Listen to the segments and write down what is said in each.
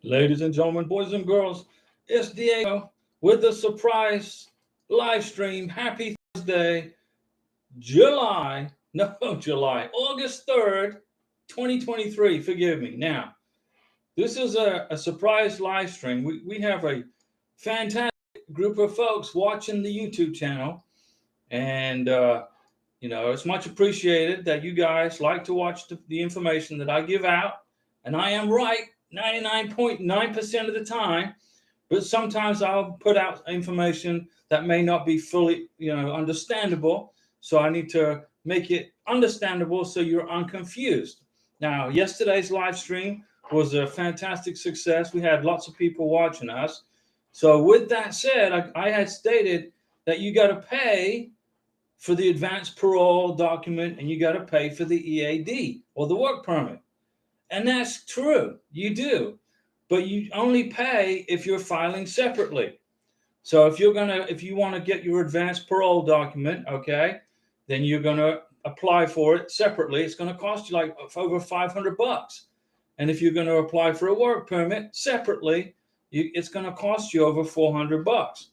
Ladies and gentlemen, boys and girls, it's Diego with the surprise live stream. Happy Thursday, July, no, July, August 3rd, 2023. Forgive me. Now, this is a surprise live stream. We have a fantastic group of folks watching the YouTube channel, and it's much appreciated that you guys like to watch the information that I give out, and I am right 99.9% of the time. But sometimes I'll put out information that may not be fully, understandable. So I need to make it understandable so you're unconfused. Now, yesterday's live stream was a fantastic success. We had lots of people watching us. So with that said, I had stated that you got to pay for the advanced parole document and you got to pay for the EAD or the work permit. And that's true. You do. But you only pay if you're filing separately. So if you want to get your advanced parole document, okay, then you're gonna apply for it separately. It's gonna cost you like over $500. And if you're gonna apply for a work permit separately, it's gonna cost you over $400.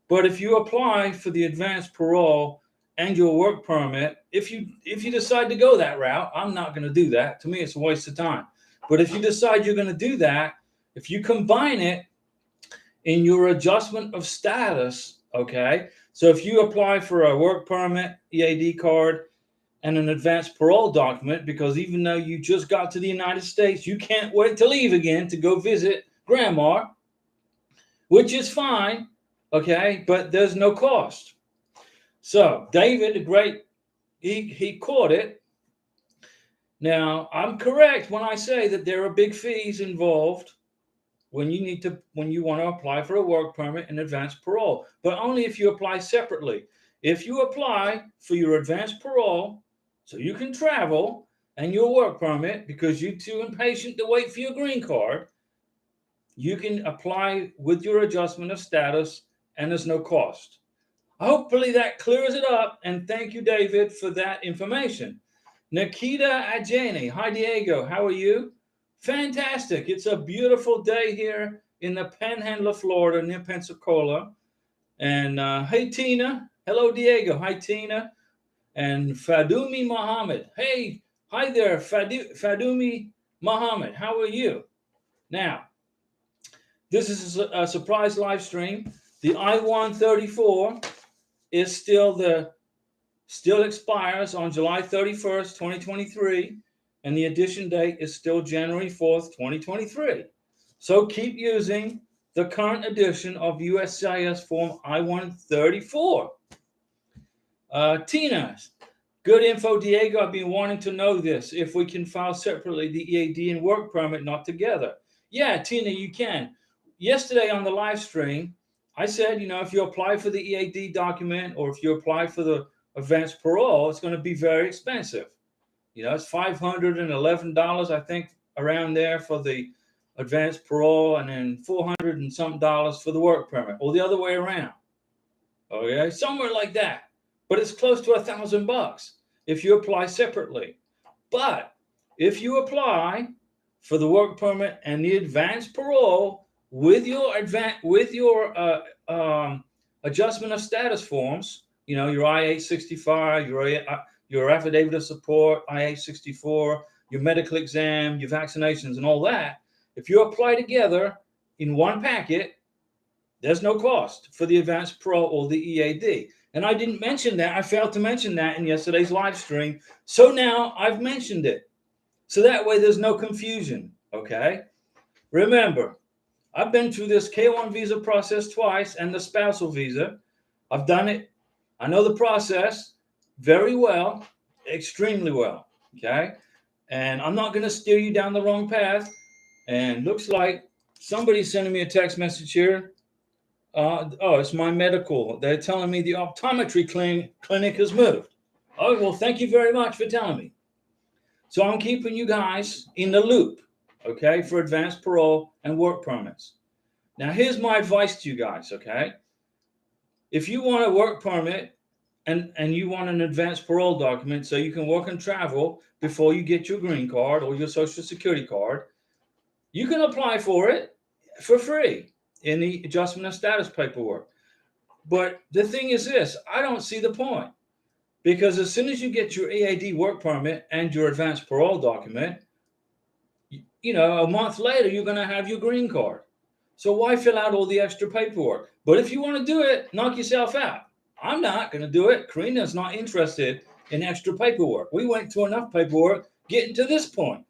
But if you apply for the advanced parole and your work permit, if you decide to go that route, I'm not going to do that. To me, it's a waste of time. But if you decide you're going to do that, if you combine it in your adjustment of status, okay? So if you apply for a work permit, EAD card, and an advanced parole document, because even though you just got to the United States, you can't wait to leave again to go visit grandma, which is fine, okay? But there's no cost. So David, the great, he caught it. Now, I'm correct when I say that there are big fees involved when you want to apply for a work permit and advanced parole, but only if you apply separately. If you apply for your advanced parole so you can travel and your work permit because you're too impatient to wait for your green card, you can apply with your adjustment of status and there's no cost. Hopefully that clears it up, and thank you, David, for that information. Nikita Ajani, hi Diego, how are you? Fantastic. It's a beautiful day here in the Panhandle of Florida near Pensacola. And hey, Tina. Hello, Diego. Hi, Tina. And Fadumi Muhammad. Hey, hi there, Fadumi Muhammad. How are you? Now, this is a surprise live stream. The I-134 is still expires on July 31st, 2023, and the edition date is still January 4th, 2023. So keep using the current edition of USCIS Form I-134. Tina, good info, Diego. I've been wanting to know this. If we can file separately the EAD and work permit, not together. Yeah, Tina, you can. Yesterday on the live stream, I said, if you apply for the EAD document or if you apply for the advanced parole, it's going to be very expensive. It's $511, I think, around there for the advanced parole, and then $400 and something for the work permit, or the other way around. Okay, somewhere like that. But it's close to $1,000 if you apply separately. But if you apply for the work permit and the advanced parole with your adjustment of status forms, your I-865, your affidavit of support, I-864, your medical exam, your vaccinations, and all that. If you apply together in one packet, there's no cost for the advanced parole or the EAD. And I didn't mention that. I failed to mention that in yesterday's live stream. So now I've mentioned it. So that way there's no confusion, okay? Remember, I've been through this K-1 visa process twice and the spousal visa. I've done it. I know the process very well, extremely well, okay? And I'm not going to steer you down the wrong path. And looks like somebody's sending me a text message here. It's my medical. They're telling me the optometry clinic has moved. Oh, well, thank you very much for telling me. So I'm keeping you guys in the loop, okay, for advanced parole and work permits. Now, here's my advice to you guys, okay? If you want a work permit and you want an advanced parole document so you can work and travel before you get your green card or your Social Security card, You can apply for it for free in the adjustment of status paperwork. But the thing is this, I don't see the point. Because as soon as you get your EAD work permit and your advanced parole document, a month later, you're going to have your green card. So why fill out all the extra paperwork? But if you want to do it, knock yourself out. I'm not going to do it. Karina's not interested in extra paperwork. We went through enough paperwork getting to this point.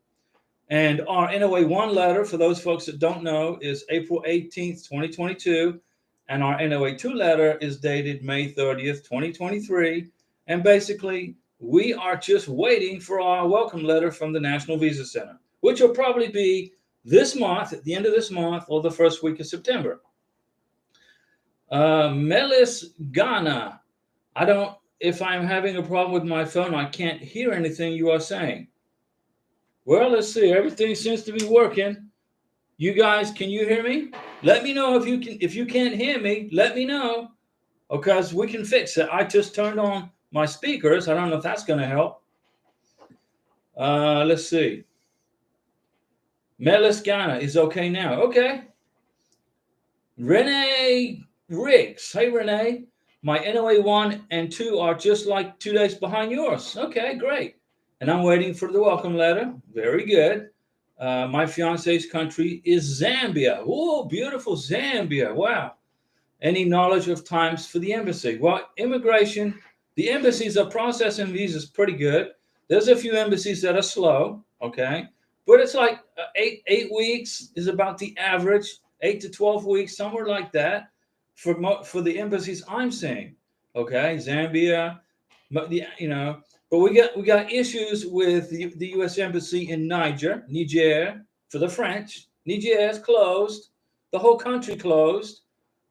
And our NOA 1 letter, for those folks that don't know, is April 18th, 2022. And our NOA 2 letter is dated May 30th, 2023. And basically, we are just waiting for our welcome letter from the National Visa Center, which will probably be this month, at the end of this month, or the first week of September. Melis Ghana. If I'm having a problem with my phone, I can't hear anything you are saying. Well, let's see. Everything seems to be working. You guys, can you hear me? Let me know if you can. If you can't hear me, let me know, because we can fix it. I just turned on my speakers. I don't know if that's going to help. Let's see. Melis Ghana is okay now. Okay. Renee Riggs. Hey, Renee. My NOA 1 and 2 are just like 2 days behind yours. Okay, great. And I'm waiting for the welcome letter. Very good. My fiance's country is Zambia. Oh, beautiful Zambia. Wow. Any knowledge of times for the embassy? Well, immigration, the embassies are processing visas pretty good. There's a few embassies that are slow, okay? But it's like 8 weeks is about the average, 8 to 12 weeks, somewhere like that for the embassies I'm seeing, okay? Zambia, but we got issues with the U.S. Embassy in Niger for the French. Niger is closed. The whole country closed.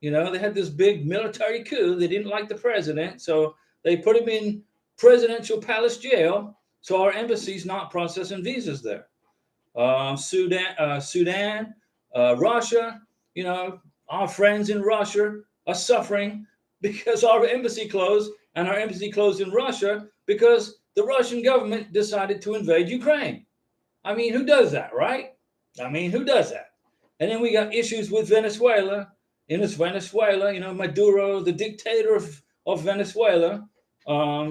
They had this big military coup. They didn't like the president, so they put him in presidential palace jail. So our embassy's not processing visas there. Sudan, Russia. Our friends in Russia are suffering because our embassy closed, and our embassy closed in Russia because the Russian government decided to invade Ukraine. I mean, who does that, right? Who does that? And then we got issues with Venezuela. In Venezuela, Maduro, the dictator of Venezuela,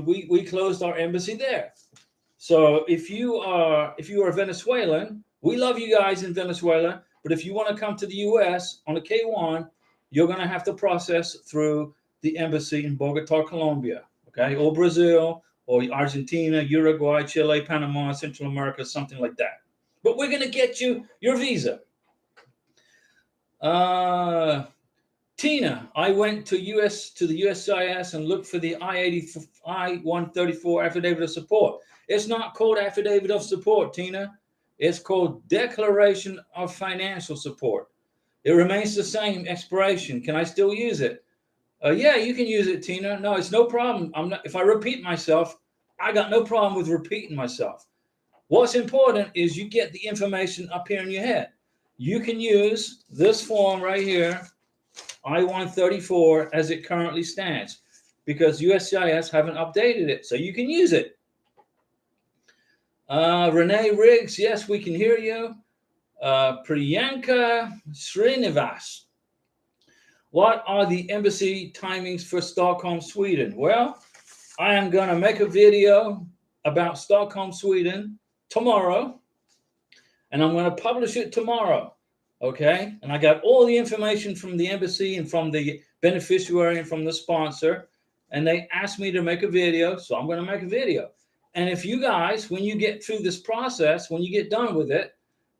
we closed our embassy there. So if you are Venezuelan, we love you guys in Venezuela, but if you want to come to the U.S. on a K-1, you're going to have to process through the embassy in Bogota, Colombia, okay, or Brazil, or Argentina, Uruguay, Chile, Panama, Central America, something like that. But we're going to get you your visa. Tina, I went to the USCIS and looked for the I-134 affidavit of support. It's not called affidavit of support, Tina. It's called declaration of financial support. It remains the same expiration. Can I still use it? Yeah, you can use it, Tina. No, it's no problem. If I repeat myself, I got no problem with repeating myself. What's important is you get the information up here in your head. You can use this form right here, I-134, as it currently stands, because USCIS haven't updated it, so you can use it. Renee Riggs, yes, we can hear you. Priyanka Srinivas, what are the embassy timings for Stockholm, Sweden? Well, I am going to make a video about Stockholm, Sweden tomorrow, and I'm going to publish it tomorrow. Okay, and I got all the information from the embassy and from the beneficiary and from the sponsor, and they asked me to make a video, so I'm going to make a video. And if you guys, when you get through this process, when you get done with it,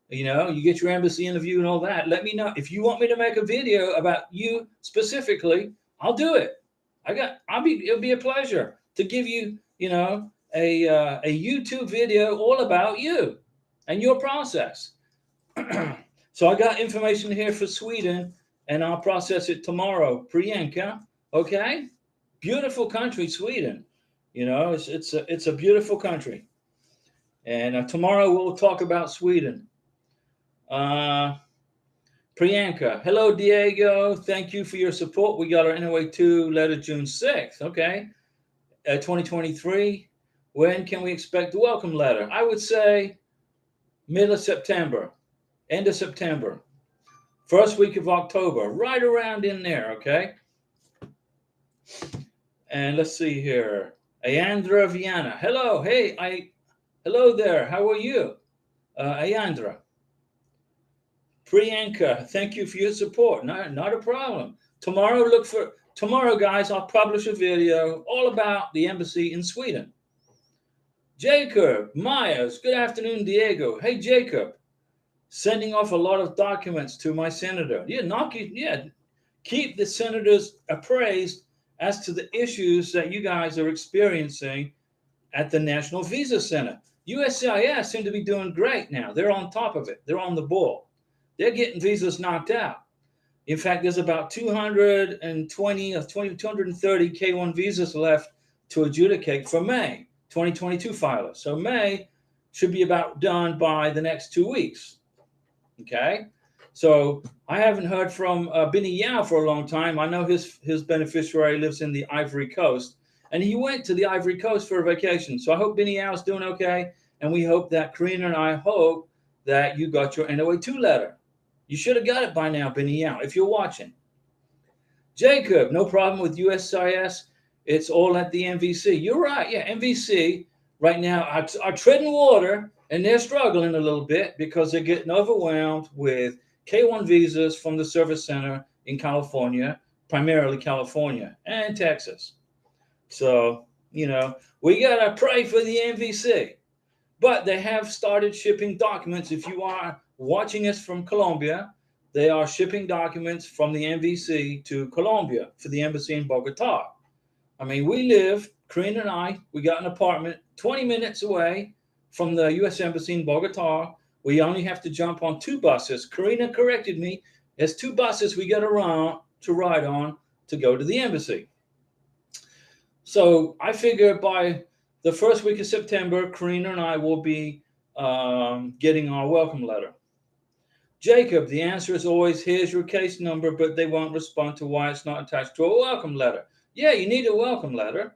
you get your embassy interview and all that, let me know. If you want me to make a video about you specifically, I'll do it. It'll be a pleasure to give you, a YouTube video all about you and your process. So I got information here for Sweden, and I'll process it tomorrow. Priyanka, okay? Beautiful country, Sweden. It's a beautiful country. And tomorrow we'll talk about Sweden. Priyanka, hello, Diego. Thank you for your support. We got our NOA 2 letter June 6th. Okay, 2023. When can we expect the welcome letter? I would say middle of September. end of September, first week of October, right around in there, okay? And let's see here. Ayandra Viana. Hello. Hey, hello there. How are you? Ayandra. Priyanka, thank you for your support. Not a problem. Tomorrow, guys, I'll publish a video all about the embassy in Sweden. Jacob Myers, good afternoon, Diego. Hey, Jacob, sending off a lot of documents to my senator. Keep the senators appraised as to the issues that you guys are experiencing at the National Visa Center. USCIS seem to be doing great now. They're on top of it. They're on the ball. They're getting visas knocked out. In fact, there's about 220 or 230 K1 visas left to adjudicate for May 2022 filers. So May should be about done by the next 2 weeks. Okay? So I haven't heard from Binny Yao for a long time. I know his beneficiary lives in the Ivory Coast, and he went to the Ivory Coast for a vacation. So I hope Binny Yao is doing okay, and we hope that Karina and I hope that you got your NOA2 letter. You should have got it by now, Binny Yao, if you're watching. Jacob, no problem with USCIS. It's all at the MVC. You're right. Yeah, MVC right now are treading water, and they're struggling a little bit because they're getting overwhelmed with K1 visas from the service center in California, primarily California and Texas. So, we got to pray for the MVC. But they have started shipping documents. If you are watching us from Colombia, they are shipping documents from the MVC to Colombia for the embassy in Bogota. I mean, Karina and I, we got an apartment 20 minutes away from the U.S. Embassy in Bogota. We only have to jump on 2 buses. Karina corrected me. There's 2 buses we got to ride on to go to the embassy. So I figure by the first week of September, Karina and I will be getting our welcome letter. Jacob, the answer is always, here's your case number, but they won't respond to why it's not attached to a welcome letter. Yeah, you need a welcome letter,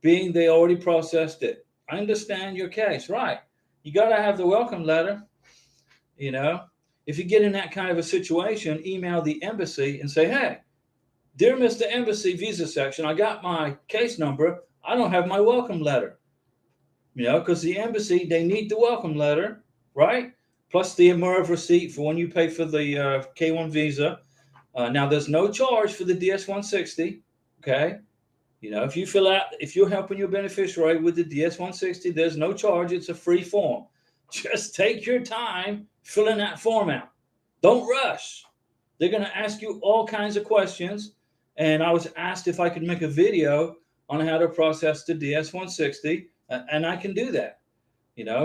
being they already processed it. I understand your case, right? You got to have the welcome letter. If you get in that kind of a situation, email the embassy and say, hey, dear Mr. Embassy Visa Section, I got my case number. I don't have my welcome letter. Because the embassy, they need the welcome letter, right? Plus the MRV receipt for when you pay for the K1 visa. Now, there's no charge for the DS-160, okay? If you're helping your beneficiary with the DS-160, there's no charge. It's a free form. Just take your time filling that form out. Don't rush. They're going to ask you all kinds of questions. And I was asked if I could make a video on how to process the DS-160, and I can do that.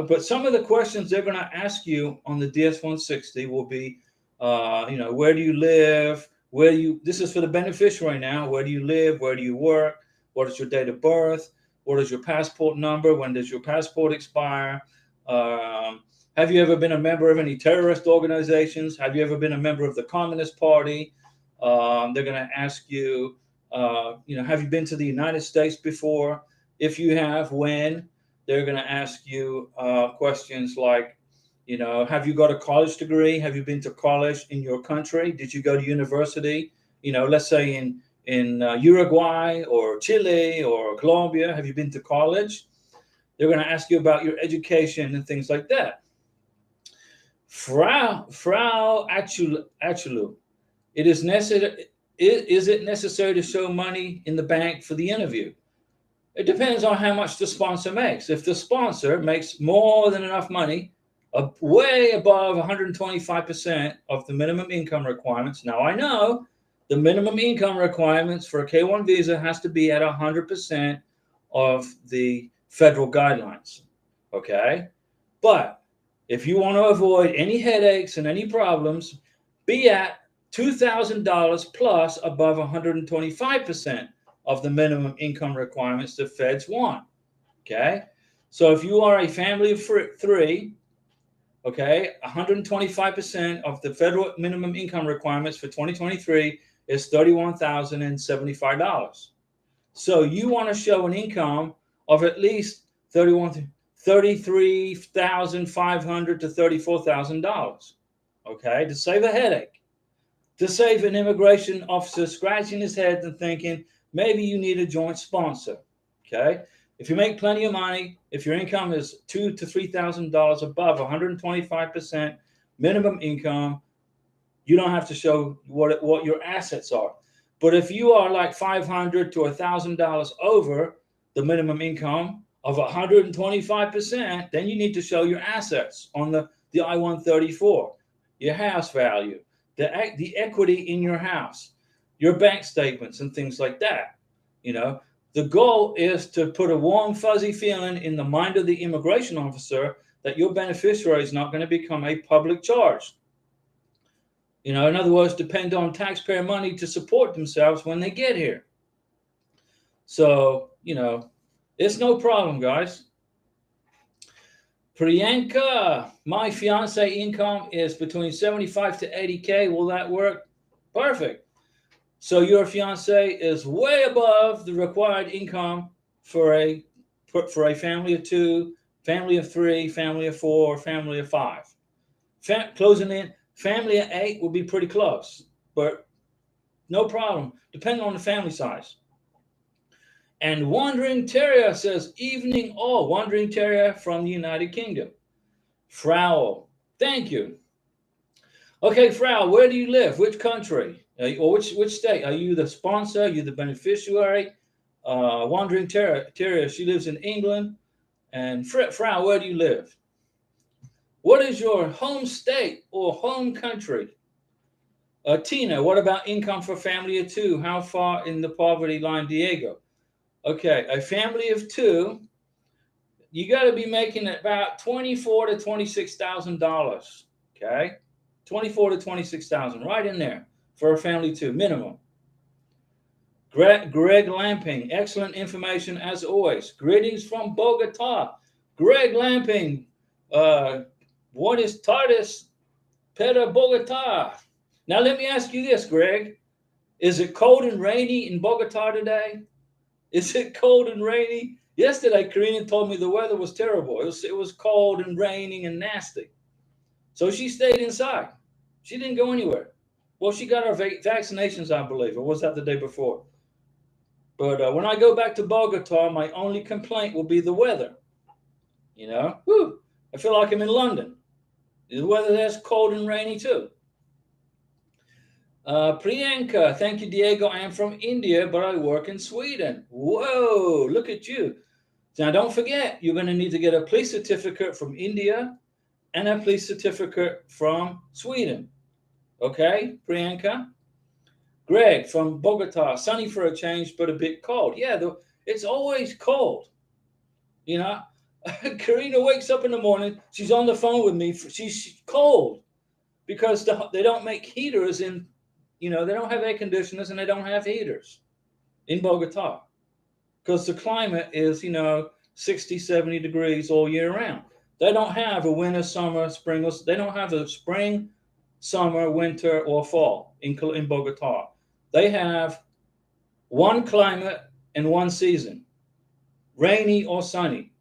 But some of the questions they're going to ask you on the DS-160 will be, where do you live? This is for the beneficiary now. Where do you live? Where do you work? What is your date of birth? What is your passport number? When does your passport expire? Have you ever been a member of any terrorist organizations? Have you ever been a member of the Communist Party? They're going to ask you, have you been to the United States before? If you have, when? They're going to ask you questions like, have you got a college degree? Have you been to college in your country? Did you go to university? Let's say in Uruguay or Chile or Colombia. Have you been to college? They're going to ask you about your education and things like that. Frau Achulu, is it necessary to show money in the bank for the interview? It depends on how much the sponsor makes. If the sponsor makes more than enough money, way above 125% of the minimum income requirements. Now, I know the minimum income requirements for a K1 visa has to be at 100% of the federal guidelines, okay? But if you want to avoid any headaches and any problems, be at $2,000 plus above 125% of the minimum income requirements the feds want, okay? So if you are a family of 3, okay, 125% of the federal minimum income requirements for 2023 is $31,075. So you want to show an income of at least $33,500 to $34,000. okay, to save a headache, to save an immigration officer scratching his head and thinking maybe you need a joint sponsor. Okay, if you make plenty of money, if your income is $2,000 to $3,000 above 125% minimum income, you don't have to show what your assets are. But if you are like $500 to $1,000 over the minimum income of 125%, then you need to show your assets on the I-134, your house value, the equity in your house, your bank statements, and things like that. The goal is to put a warm, fuzzy feeling in the mind of the immigration officer that your beneficiary is not going to become a public charge. In other words, depend on taxpayer money to support themselves when they get here. So, it's no problem, guys. Priyanka, my fiance income is between 75 to 80K. Will that work? Perfect. So your fiance is way above the required income for a family of 2, family of 3, family of 4, family of 5. Closing in, family of 8 would be pretty close, but no problem, depending on the family size. And Wandering Terrier says, evening all. Wandering Terrier from the United Kingdom. Frau, thank you. Okay, Frau, where do you live? Which country? Or which state? Are you the sponsor? Are you the beneficiary? Wandering Terrier, she lives in England. And Frau, where do you live? What is your home state or home country? Tina, what about income for family of 2? How far in the poverty line, Diego? Okay, a family of 2, you got to be making about $24,000 to $26,000. Okay, 24 to 26,000, right in there for a family of 2 minimum. Greg Lamping, excellent information as always. Greetings from Bogota. Greg Lamping, buenas tardes, para Bogota. Now let me ask you this, Greg. Is it cold and rainy in Bogota today? Is it cold and rainy? Yesterday, Karina told me the weather was terrible. It was cold and raining and nasty. So she stayed inside. She didn't go anywhere. Well, she got her vaccinations, I believe. Or was that the day before? But when I go back to Bogota, my only complaint will be the weather. I feel like I'm in London. The weather there's cold and rainy too. Priyanka, thank you, Diego. I am from India, but I work in Sweden. Whoa, look at you. Now, don't forget, you're going to need to get a police certificate from India and a police certificate from Sweden. Okay, Priyanka? Greg from Bogota, sunny for a change, but a bit cold. Yeah, it's always cold. Karina wakes up in the morning. She's on the phone with me. She's cold because they don't make heaters in, they don't have air conditioners and they don't have heaters in Bogota because the climate is, 60, 70 degrees all year round. They don't have a winter, summer, spring. They don't have a spring, summer, winter, or fall in Bogota. They have one climate and one season, rainy or sunny.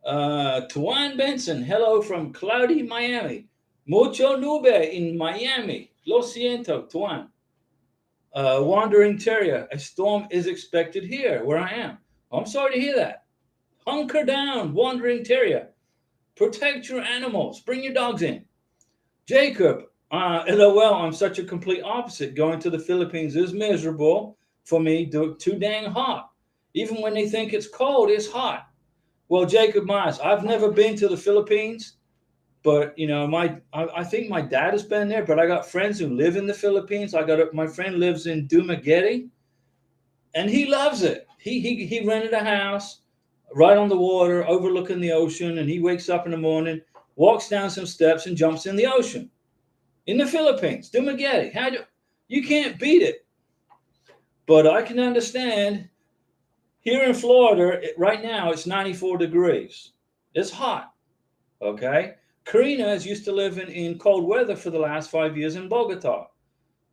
Tuan Benson, hello from cloudy Miami. Mucho nube in Miami. Lo siento, Tuan. Wandering Terrier, a storm is expected here where I am. I'm sorry to hear that. Hunker down, Wandering Terrier. Protect your animals. Bring your dogs in. Jacob, LOL, I'm such a complete opposite. Going to the Philippines is miserable for me, too dang hot. Even when they think it's cold, it's hot. Well, Jacob Myers, I've never been to the Philippines, but I think my dad has been there. But I got friends who live in the Philippines. My friend lives in Dumaguete, and he loves it. He rented a house right on the water, overlooking the ocean, and he wakes up in the morning, walks down some steps, and jumps in the ocean. In the Philippines, Dumaguete, you can't beat it. But I can understand. Here in Florida, right now, it's 94 degrees. It's hot, okay? Karina is used to living in cold weather for the last 5 years in Bogota,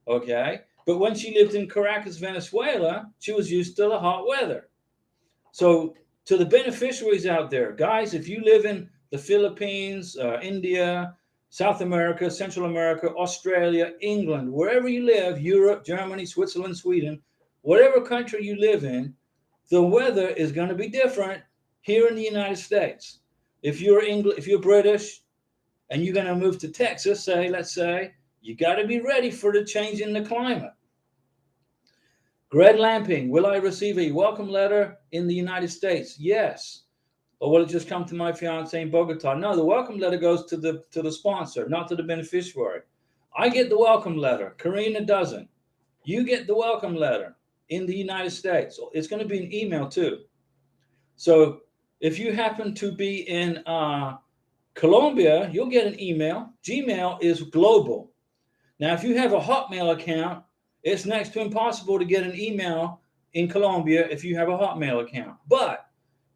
okay? But when she lived in Caracas, Venezuela, she was used to the hot weather. So to the beneficiaries out there, guys, if you live in the Philippines, India, South America, Central America, Australia, England, wherever you live, Europe, Germany, Switzerland, Sweden, whatever country you live in, the weather is going to be different here in the United States. If you're British and you're going to move to Texas, let's say, you got to be ready for the change in the climate. Greg Lamping, will I receive a welcome letter in the United States? Yes. Or will it just come to my fiance in Bogota? No, the welcome letter goes to the sponsor, not to the beneficiary. I get the welcome letter. Karina doesn't. You get the welcome letter in the United States. It's going to be an email too. So if you happen to be in Colombia, you'll get an email. Gmail is global. Now, if you have a Hotmail account, it's next to impossible to get an email in Colombia if you have a Hotmail account. But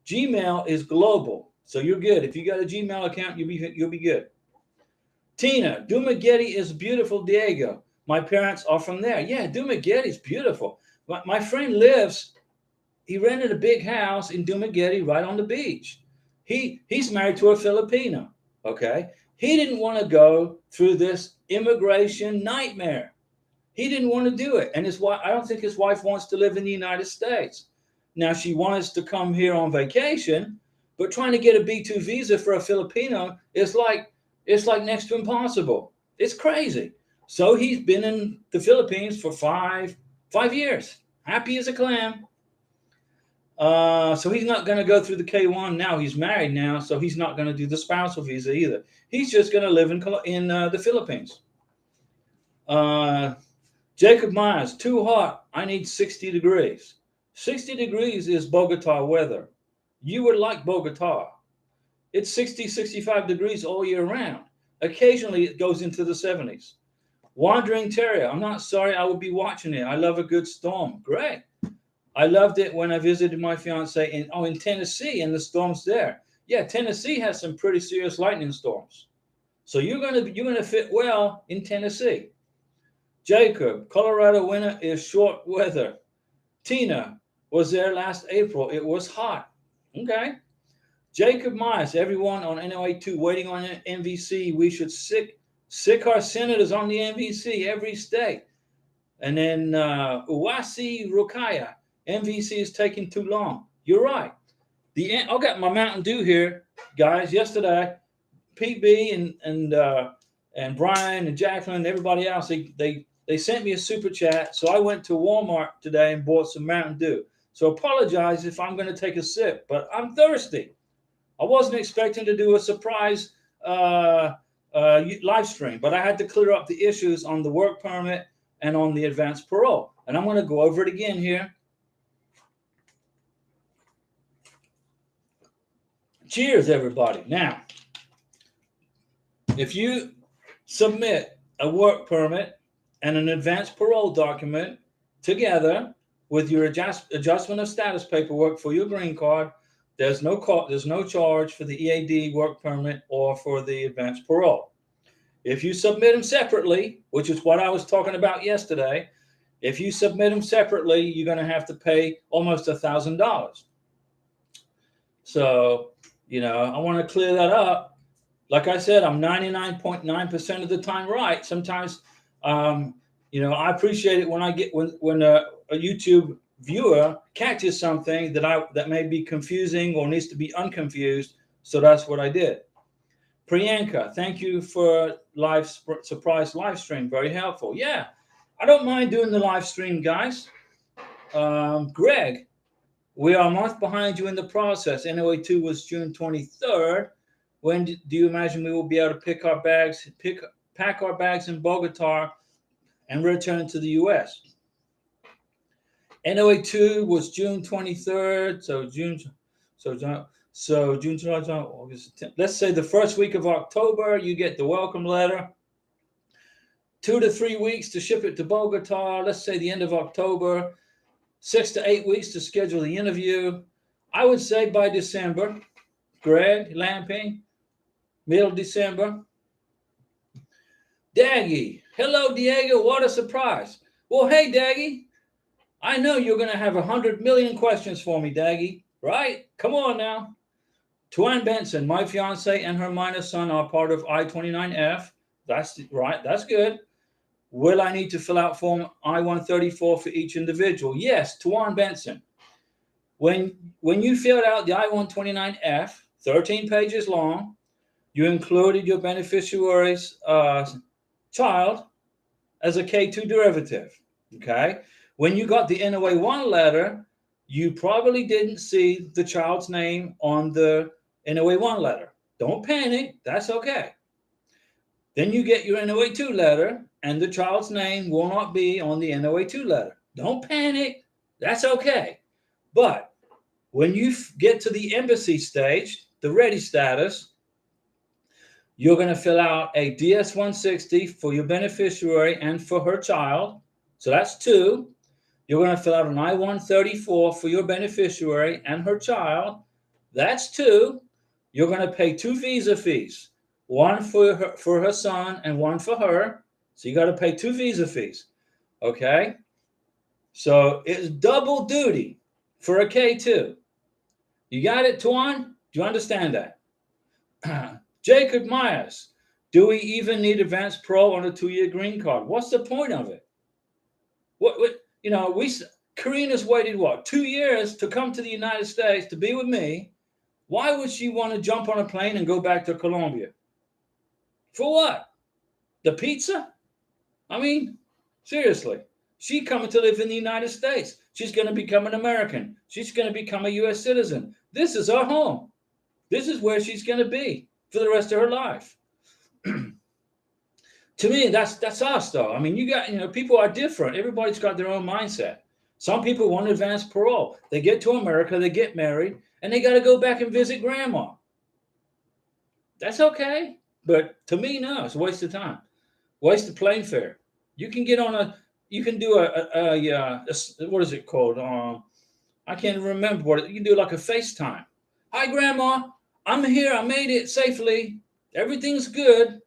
Gmail is global, so you're good. If you got a Gmail account, you'll be good. Tina, Dumaguete is beautiful, Diego. My parents are from there. Yeah, Dumaguete is beautiful. My friend he rented a big house in Dumaguete right on the beach. He's married to a Filipino, okay? He didn't want to go through this immigration nightmare. He didn't want to do it. And I don't think his wife wants to live in the United States. Now, she wants to come here on vacation, but trying to get a B2 visa for a Filipino is like next to impossible. It's crazy. So he's been in the Philippines for five years, happy as a clam. So he's not going to go through the K1 now. He's married now, so he's not going to do the spousal visa either. He's just going to live in the Philippines. Jacob Myers, too hot. I need 60 degrees. 60 degrees is Bogota weather. You would like Bogota. It's 60, 65 degrees all year round. Occasionally, it goes into the 70s. Wandering Terrier, I'm not sorry. I will be watching it. I love a good storm. Great. I loved it when I visited my fiance in Tennessee, and the storms there. Yeah, Tennessee has some pretty serious lightning storms. So you're gonna fit well in Tennessee. Jacob, Colorado winter is short weather. Tina was there last April. It was hot. Okay. Jacob Myers, everyone on NOA2 waiting on MVC. We should sick our senators on the MVC every state. And then Uwasi Rukaya, MVC is taking too long. You're right. I got my Mountain Dew here, guys. Yesterday, PB and Brian and Jacqueline and everybody else, they sent me a super chat. So I went to Walmart today and bought some Mountain Dew. So apologize if I'm going to take a sip, but I'm thirsty. I wasn't expecting to do a surprise live stream, but I had to clear up the issues on the work permit and on the advanced parole. And I'm going to go over it again here. Cheers, everybody. Now, if you submit a work permit and an advanced parole document together with your adjustment of status paperwork for your green card, there's no charge for the EAD work permit or for the advanced parole. If you submit them separately, which is what I was talking about yesterday, if you submit them separately, you're going to have to pay almost $1,000. So, I want to clear that up. Like I said, I'm 99.9% of the time right. Sometimes, I appreciate it when a YouTube viewer catches something that may be confusing or needs to be unconfused. So that's what I did. Priyanka, thank you for surprise live stream. Very helpful. Yeah, I don't mind doing the live stream, guys. Greg, we are a month behind you in the process. NOA2 was June 23rd. When do you imagine we will be able to pack our bags in Bogota and return to the U.S.? NOA2 was June 23rd. So June, July, August, 10th. Let's say the first week of October, you get the welcome letter. 2 to 3 weeks to ship it to Bogota. Let's say the end of October. 6 to 8 weeks to schedule the interview. I would say by December. Greg Lamping, middle December. Daggy, hello Diego, what a surprise. Well, hey Daggy, I know you're going to have 100 million questions for me, Daggy, right? Come on now. Tuan Benson, my fiance and her minor son are part of I-29F. That's right. That's good. Will I need to fill out Form I-134 for each individual? Yes, Tuan Benson. When you filled out the I-129F, 13 pages long, you included your beneficiary's child as a K2 derivative. Okay. When you got the NOA1 letter, you probably didn't see the child's name on the NOA1 letter. Don't panic. That's okay. Then you get your NOA2 letter, and the child's name will not be on the NOA2 letter. Don't panic. That's okay. But when you get to the embassy stage, the ready status, you're going to fill out a DS-160 for your beneficiary and for her child. So that's 2. You're going to fill out an I-134 for your beneficiary and her child. That's 2. You're going to pay 2 visa fees, one for her son and one for her. So you got to pay 2 visa fees. Okay. So it's double duty for a K2. You got it, Tuan? Do you understand that? Jacob Myers, do we even need advanced parole on a 2-year green card? What's the point of it? Karina's waited 2 years to come to the United States to be with me. Why would she want to jump on a plane and go back to Colombia? For what? The pizza? I mean, seriously. She coming to live in the United States. She's going to become an American. She's going to become a U.S. citizen. This is her home. This is where she's going to be for the rest of her life. To me, that's us, though. I mean, people are different. Everybody's got their own mindset. Some people want advanced parole. They get to America, they get married, and they got to go back and visit grandma. That's okay. But to me, no, it's a waste of time. Waste of plane fare. You can get on you can do what is it called? I can't remember you can do like a FaceTime. Hi, Grandma. I'm here. I made it safely. Everything's good.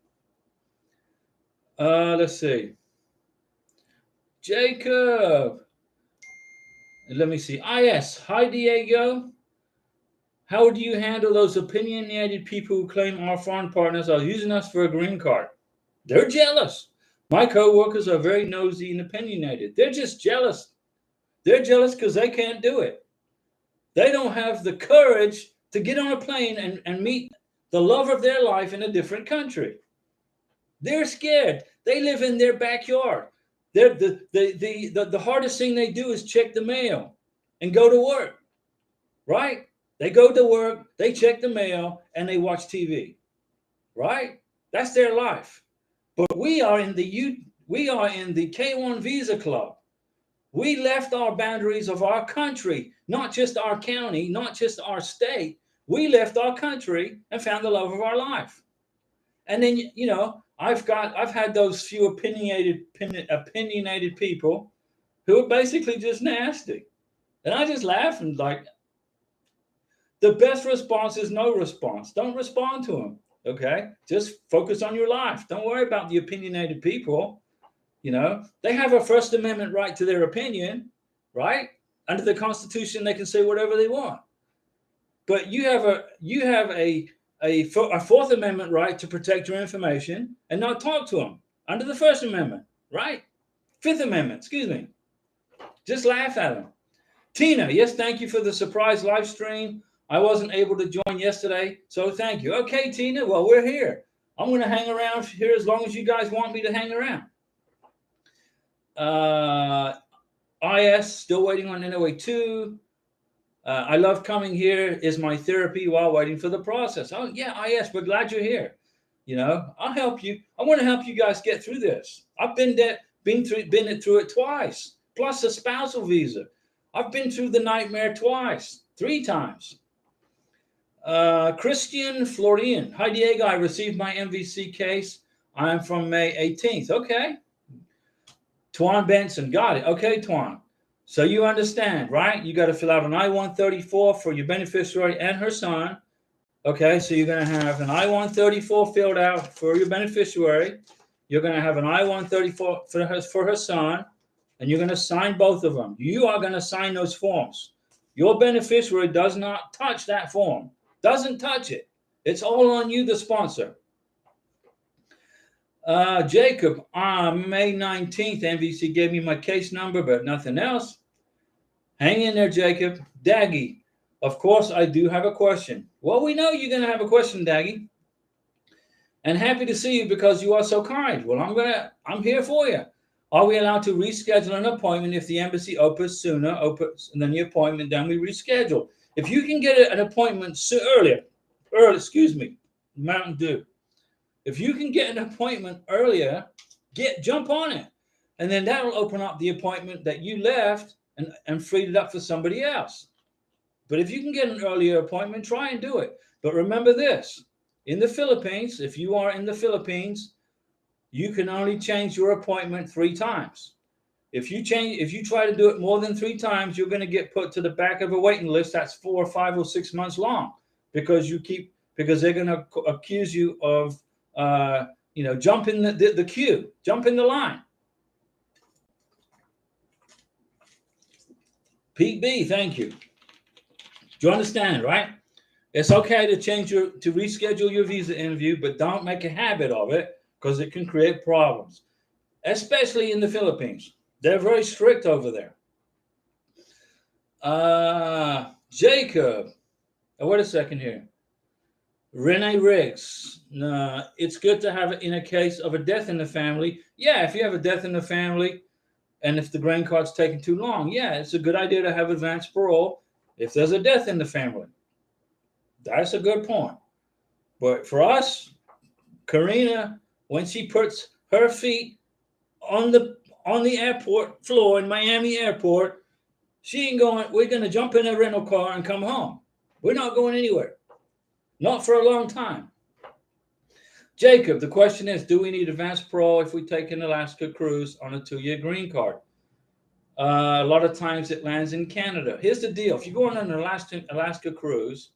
Let's see. Jacob. Let me see. Yes. Hi, Diego. How do you handle those opinionated people who claim our foreign partners are using us for a green card? They're jealous. My co-workers are very nosy and opinionated. They're just jealous. They're jealous because they can't do it. They don't have the courage to get on a plane and meet the love of their life in a different country. They're scared. They live in their backyard. The hardest thing they do is check the mail and go to work, right? They go to work, they check the mail, and they watch TV, right? That's their life. But we are in the K1 Visa Club. We left our boundaries of our country, not just our county, not just our state. We left our country and found the love of our life. And then, I've had those few opinionated people who are basically just nasty. And I just laugh and the best response is no response. Don't respond to them. Okay. Just focus on your life. Don't worry about the opinionated people. They have a First Amendment right to their opinion, right? Under the Constitution, they can say whatever they want. But you have a Fourth Amendment right to protect your information and not talk to them under the First Amendment, right? Fifth Amendment, excuse me. Just laugh at them. Tina, yes, thank you for the surprise live stream. I wasn't able to join yesterday, so thank you. Okay, Tina, well, we're here. I'm going to hang around here as long as you guys want me to hang around. IS, still waiting on NOA2. I love coming here. Is my therapy while waiting for the process. Oh, yeah, IS, we're glad you're here. I'll help you. I want to help you guys get through this. I've been through it twice, plus a spousal visa. I've been through the nightmare 3 times. Christian Florian. Hi, Diego. I received my MVC case. I'm from May 18th. Okay. Tuan Benson. Got it. Okay, Tuan. So you understand, right? You got to fill out an I-134 for your beneficiary and her son. Okay, so you're going to have an I-134 filled out for your beneficiary. You're going to have an I-134 for her son, and you're going to sign both of them. You are going to sign those forms. Your beneficiary does not touch that form. Doesn't touch it. It's all on you, the sponsor. Jacob, May 19th, NVC gave me my case number, but nothing else. Hang in there, Jacob. Daggy, of course, I do have a question. Well, we know you're going to have a question, Daggy. And happy to see you because you are so kind. Well, I'm here for you. Are we allowed to reschedule an appointment if the embassy opens sooner, than the appointment, then we reschedule? If you can get an appointment earlier, Mountain Dew. If you can get an appointment earlier, jump on it. And then that'll open up the appointment that you left and freed it up for somebody else. But if you can get an earlier appointment, try and do it. But remember this, in the Philippines, if you are in the Philippines, you can only change your appointment 3 times. If you try to do it more than 3 times, you're going to get put to the back of a waiting list that's 4 or 5 or 6 months long because they're going to accuse you of jumping the queue, jumping the line. Pete B, thank you. Do you understand, right? It's okay to reschedule your visa interview, but don't make a habit of it because it can create problems, especially in the Philippines. They're very strict over there. Jacob, wait a second here. Renee Riggs, it's good to have it in a case of a death in the family. Yeah, if you have a death in the family and if the green card's taking too long, yeah, it's a good idea to have advanced parole if there's a death in the family. That's a good point. But for us, Karina, when she puts her feet on the airport floor in Miami Airport, she ain't going, we're going to jump in a rental car and come home. We're not going anywhere. Not for a long time. Jacob, the question is, do we need advanced parole if we take an Alaska cruise on a 2-year green card? A lot of times it lands in Canada. Here's the deal. If you go on an Alaska cruise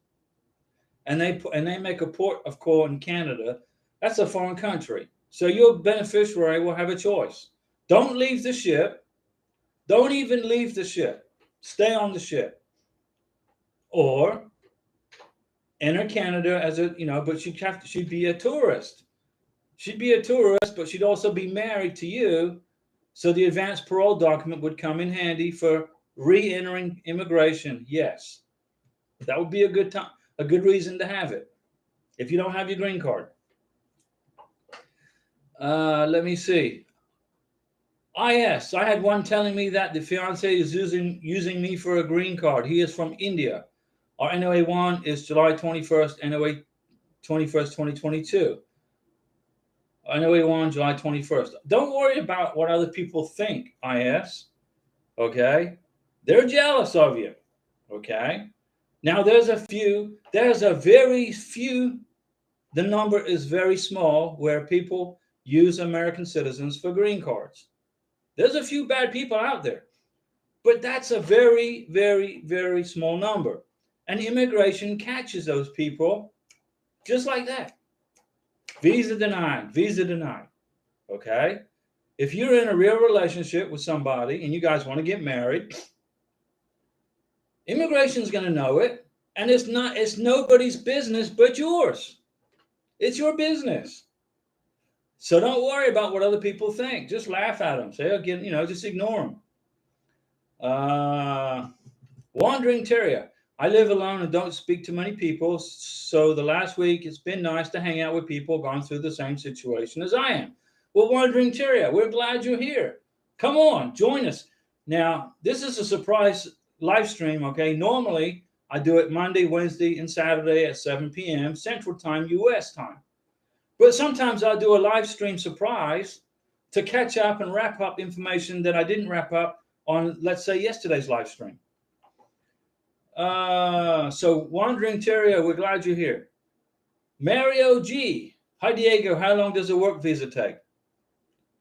and they make a port of call in Canada, that's a foreign country. So your beneficiary will have a choice. Don't leave the ship. Don't even leave the ship. Stay on the ship. Or enter Canada as but she'd be a tourist. She'd be a tourist, but she'd also be married to you. So the advanced parole document would come in handy for re-entering immigration. Yes. That would be a good reason to have it if you don't have your green card. Let me see. I had one telling me that the fiance is using me for a green card. He is from India. Our NOA 1 is July 21st, NOA 21st, 2022. NOA 1, July 21st. Don't worry about what other people think, IS. Okay? They're jealous of you. Okay? Now, there's a very few, the number is very small where people use American citizens for green cards. There's a few bad people out there, but that's a very, very, very small number. And immigration catches those people just like that. Visa denied, visa denied. Okay? If you're in a real relationship with somebody and you guys want to get married, immigration's going to know it. And it's nobody's business but yours. It's your business. So don't worry about what other people think. Just laugh at them. Say again, just ignore them. Wandering Terrier. I live alone and don't speak to many people. So the last week, it's been nice to hang out with people going through the same situation as I am. Well, Wandering Terrier, we're glad you're here. Come on, join us. Now, this is a surprise live stream, okay? Normally, I do it Monday, Wednesday, and Saturday at 7 p.m. Central Time, U.S. time. But sometimes I'll do a live stream surprise to catch up and wrap up information that I didn't wrap up on, let's say, yesterday's live stream. So Wandering Terrier, we're glad you're here. Mario G. Hi, Diego. How long does a work visa take?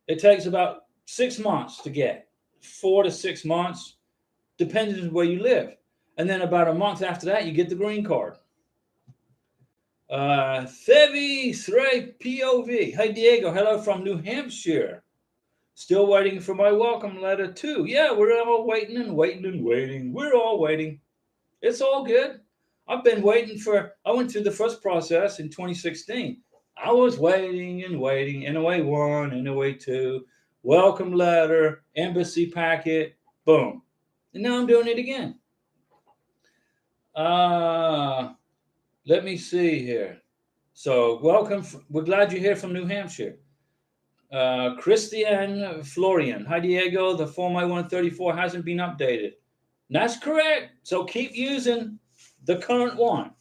It takes about 6 months to get. 4 to 6 months, depending on where you live. And then about a month after that, you get the green card. Thevi Srey POV. Hey, Diego. Hello from New Hampshire. Still waiting for my welcome letter, too. Yeah, we're all waiting and waiting and waiting. We're all waiting. It's all good. I've been waiting I went through the first process in 2016. I was waiting and waiting, NOA 1, NOA 2, welcome letter, embassy packet, boom. And now I'm doing it again. Let me see here. So welcome. We're glad you're here from New Hampshire. Christian Florian. Hi, Diego. The Form I-134 hasn't been updated. That's correct. So keep using the current one.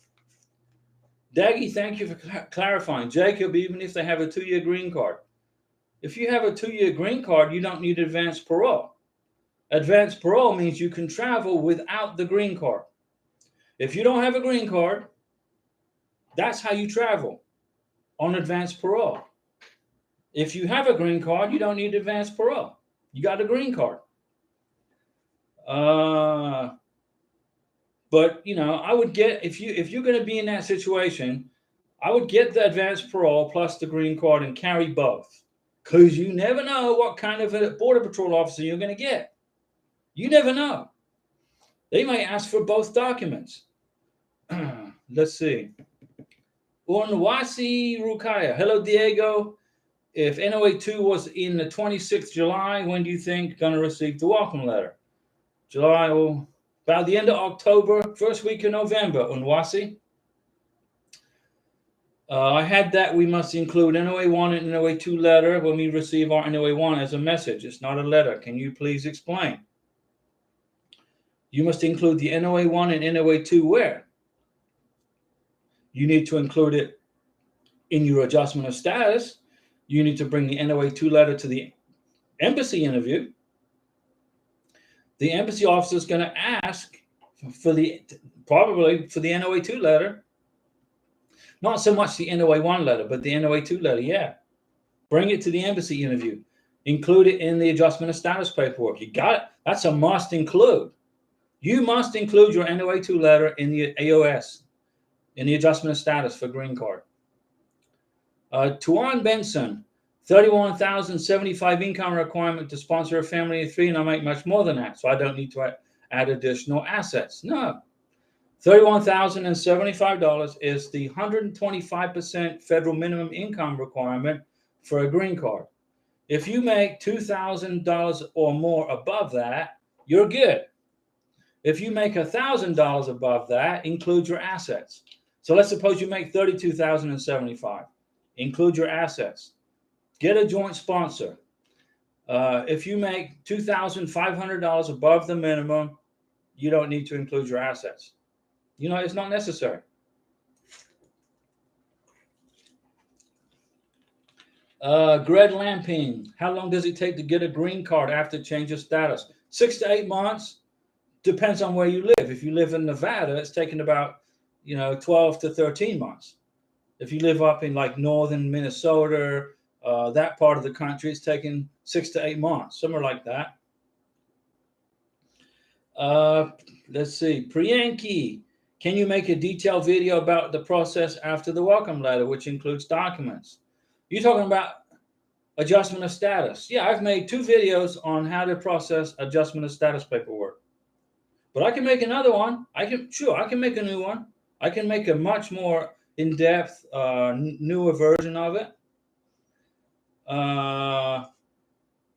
Daggy, thank you for clarifying. Jacob, even if they have a 2-year green card. If you have a 2-year green card, you don't need advanced parole. Advanced parole means you can travel without the green card. If you don't have a green card, that's how you travel on advanced parole. If you have a green card, you don't need advanced parole. You got a green card. But I would get, if you're going to be in that situation, I would get the advanced parole plus the green card and carry both, because you never know what kind of a border patrol officer you're going to get. You never know. They might ask for both documents. Let's see. Unwasi Rukaya. Hello, Diego. If NOA 2 was in the 26th July, when do you think going to receive the welcome letter? July, or about the end of October, first week of November, Unwasi. I had that we must include NOA 1 and NOA 2 letter when we receive our NOA 1 as a message. It's not a letter. Can you please explain? You must include the NOA 1 and NOA 2 where? You need to include it in your adjustment of status. You need to bring the NOA 2 letter to the embassy interview. The embassy officer is going to ask probably for the NOA 2 letter. Not so much the NOA 1 letter, but the NOA 2 letter, yeah. Bring it to the embassy interview. Include it in the adjustment of status paperwork. You got it. That's a must include. You must include your NOA 2 letter in the AOS, in the adjustment of status for green card. Tuan Benson, 31,075 income requirement to sponsor a family of 3, and I make much more than that, so I don't need to add additional assets. No. $31,075 is the 125% federal minimum income requirement for a green card. If you make $2,000 or more above that, you're good. If you make $1,000 above that, include your assets. So let's suppose you make $32,075. Include your assets. Get a joint sponsor. If you make $2,500 above the minimum, you don't need to include your assets. It's not necessary. Greg Lamping, how long does it take to get a green card after change of status? 6 to 8 months. Depends on where you live. If you live in Nevada, it's taking about 12 to 13 months. If you live up in like northern Minnesota, that part of the country, it's taking 6 to 8 months, somewhere like that. Let's see. Priyanki, can you make a detailed video about the process after the welcome letter, which includes documents? You're talking about adjustment of status. Yeah, I've made 2 videos on how to process adjustment of status paperwork. But I can make another one. I can make a new one. I can make a much more in-depth, newer version of it.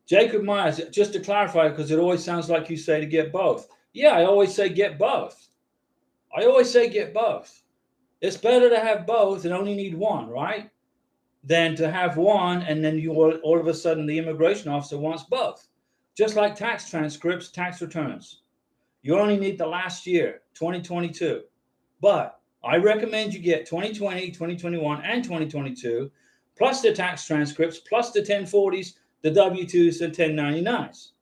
Jacob Myers, just to clarify, because it always sounds like you say to get both. Yeah, I always say get both. It's better to have both and only need one, right? Than to have one and then all of a sudden the immigration officer wants both. Just like tax transcripts, tax returns. You only need the last year, 2022. But I recommend you get 2020, 2021, and 2022, plus the tax transcripts, plus the 1040s, the W-2s, and 1099s.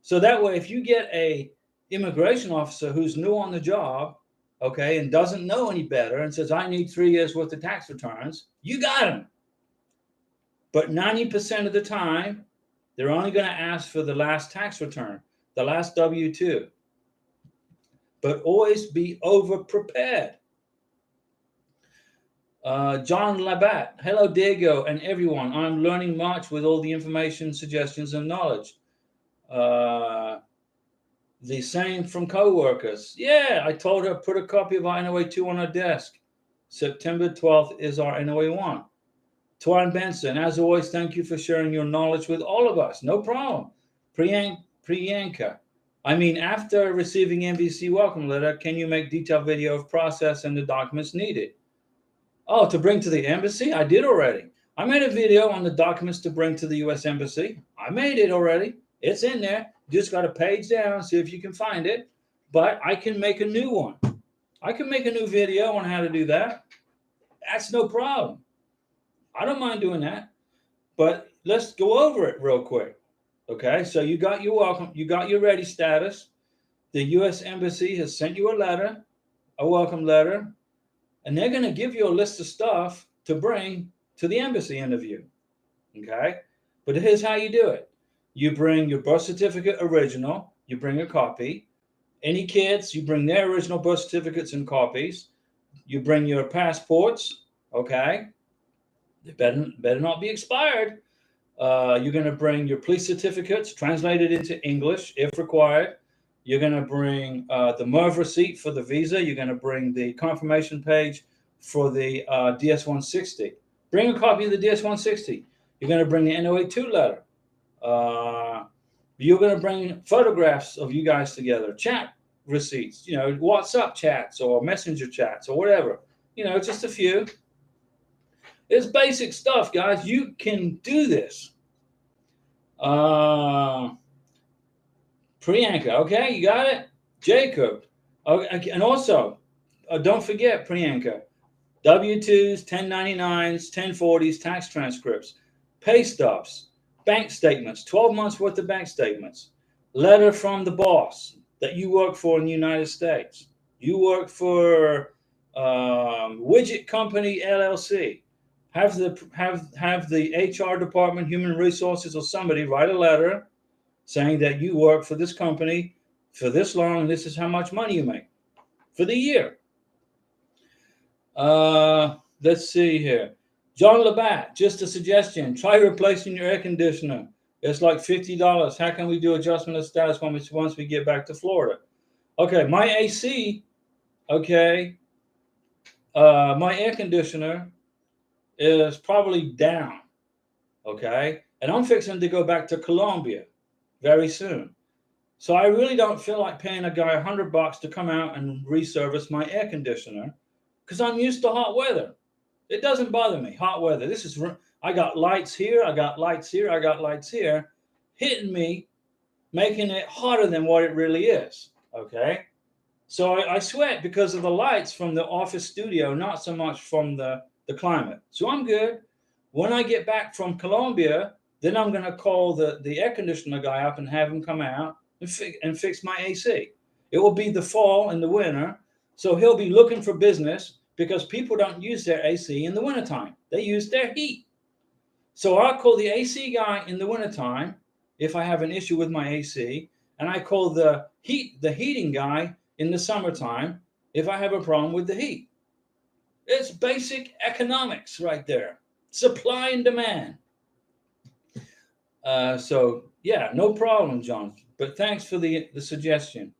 So that way, if you get a immigration officer who's new on the job, okay, and doesn't know any better and says, I need 3 years worth of tax returns, you got him. But 90% of the time, they're only going to ask for the last tax return, the last W-2. But always be over-prepared. John Labatt, hello, Diego, and everyone. I'm learning much with all the information, suggestions, and knowledge. The same from coworkers. Yeah, I told her put a copy of our NOA 2 on her desk. September 12th is our NOA 1. Twan Benson, as always, thank you for sharing your knowledge with all of us. No problem. Priyanka, I mean, after receiving MVC welcome letter, can you make detailed video of process and the documents needed? Oh, to bring to the embassy? I did already. I made a video on the documents to bring to the U.S. Embassy. I made it already. It's in there. Just got to page down, see if you can find it. But I can make a new one. I can make a new video on how to do that. That's no problem. I don't mind doing that. But let's go over it real quick. Okay, so you got your welcome, you got your ready status. The U.S. Embassy has sent you a letter, a welcome letter, and they're going to give you a list of stuff to bring to the embassy interview. Okay, but here's how you do it. You bring your birth certificate original, you bring a copy. Any kids, you bring their original birth certificates and copies. You bring your passports, okay? They better not be expired. You're going to bring your police certificates translated into English if required. You're going to bring the MOV receipt for the visa. You're going to bring the confirmation page for the DS-160. Bring a copy of the DS-160. You're going to bring the NOA-2 letter. You're going to bring photographs of you guys together, chat receipts, WhatsApp chats or messenger chats or whatever, just a few. It's basic stuff, guys. You can do this. Priyanka, okay, you got it? Jacob, okay, and also, don't forget, Priyanka, W-2s, 1099s, 1040s, tax transcripts, pay stubs, bank statements, 12 months worth of bank statements, letter from the boss that you work for in the United States. You work for Widget Company LLC. Have the HR department, human resources, or somebody write a letter saying that you work for this company for this long and this is how much money you make for the year. Let's see here. John Labatt, just a suggestion. Try replacing your air conditioner. It's like $50. How can we do adjustment of status once we get back to Florida? Okay, my AC, okay, my air conditioner is probably down, okay? And I'm fixing to go back to Colombia very soon. So I really don't feel like paying a guy $100 to come out and reservice my air conditioner because I'm used to hot weather. It doesn't bother me, hot weather. I got lights here, I got lights here, I got lights here, hitting me, making it hotter than what it really is, okay? So I sweat because of the lights from the office studio, not so much from the climate. So I'm good. When I get back from Colombia, then I'm going to call the air conditioner guy up and have him come out and fix my AC. It will be the fall and the winter, so he'll be looking for business because people don't use their AC in the wintertime. They use their heat. So I'll call the AC guy in the wintertime if I have an issue with my AC, and I call the heating guy in the summertime if I have a problem with the heat. It's basic economics right there. Supply and demand. So yeah, no problem, John. But thanks for the suggestion.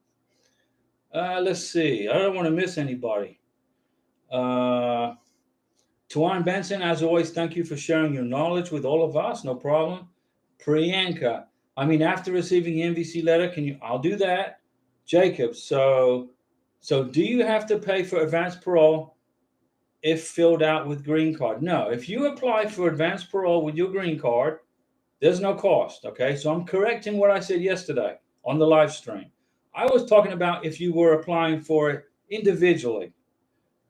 Let's see. I don't want to miss anybody. Tuan Benson, as always, thank you for sharing your knowledge with all of us. No problem. Priyanka, I mean, after receiving the MVC letter, I'll do that. Jacob, so do you have to pay for advanced parole if filled out with green card? No, if you apply for advanced parole with your green card, there's no cost, okay? So I'm correcting what I said yesterday on the live stream. I was talking about if you were applying for it individually,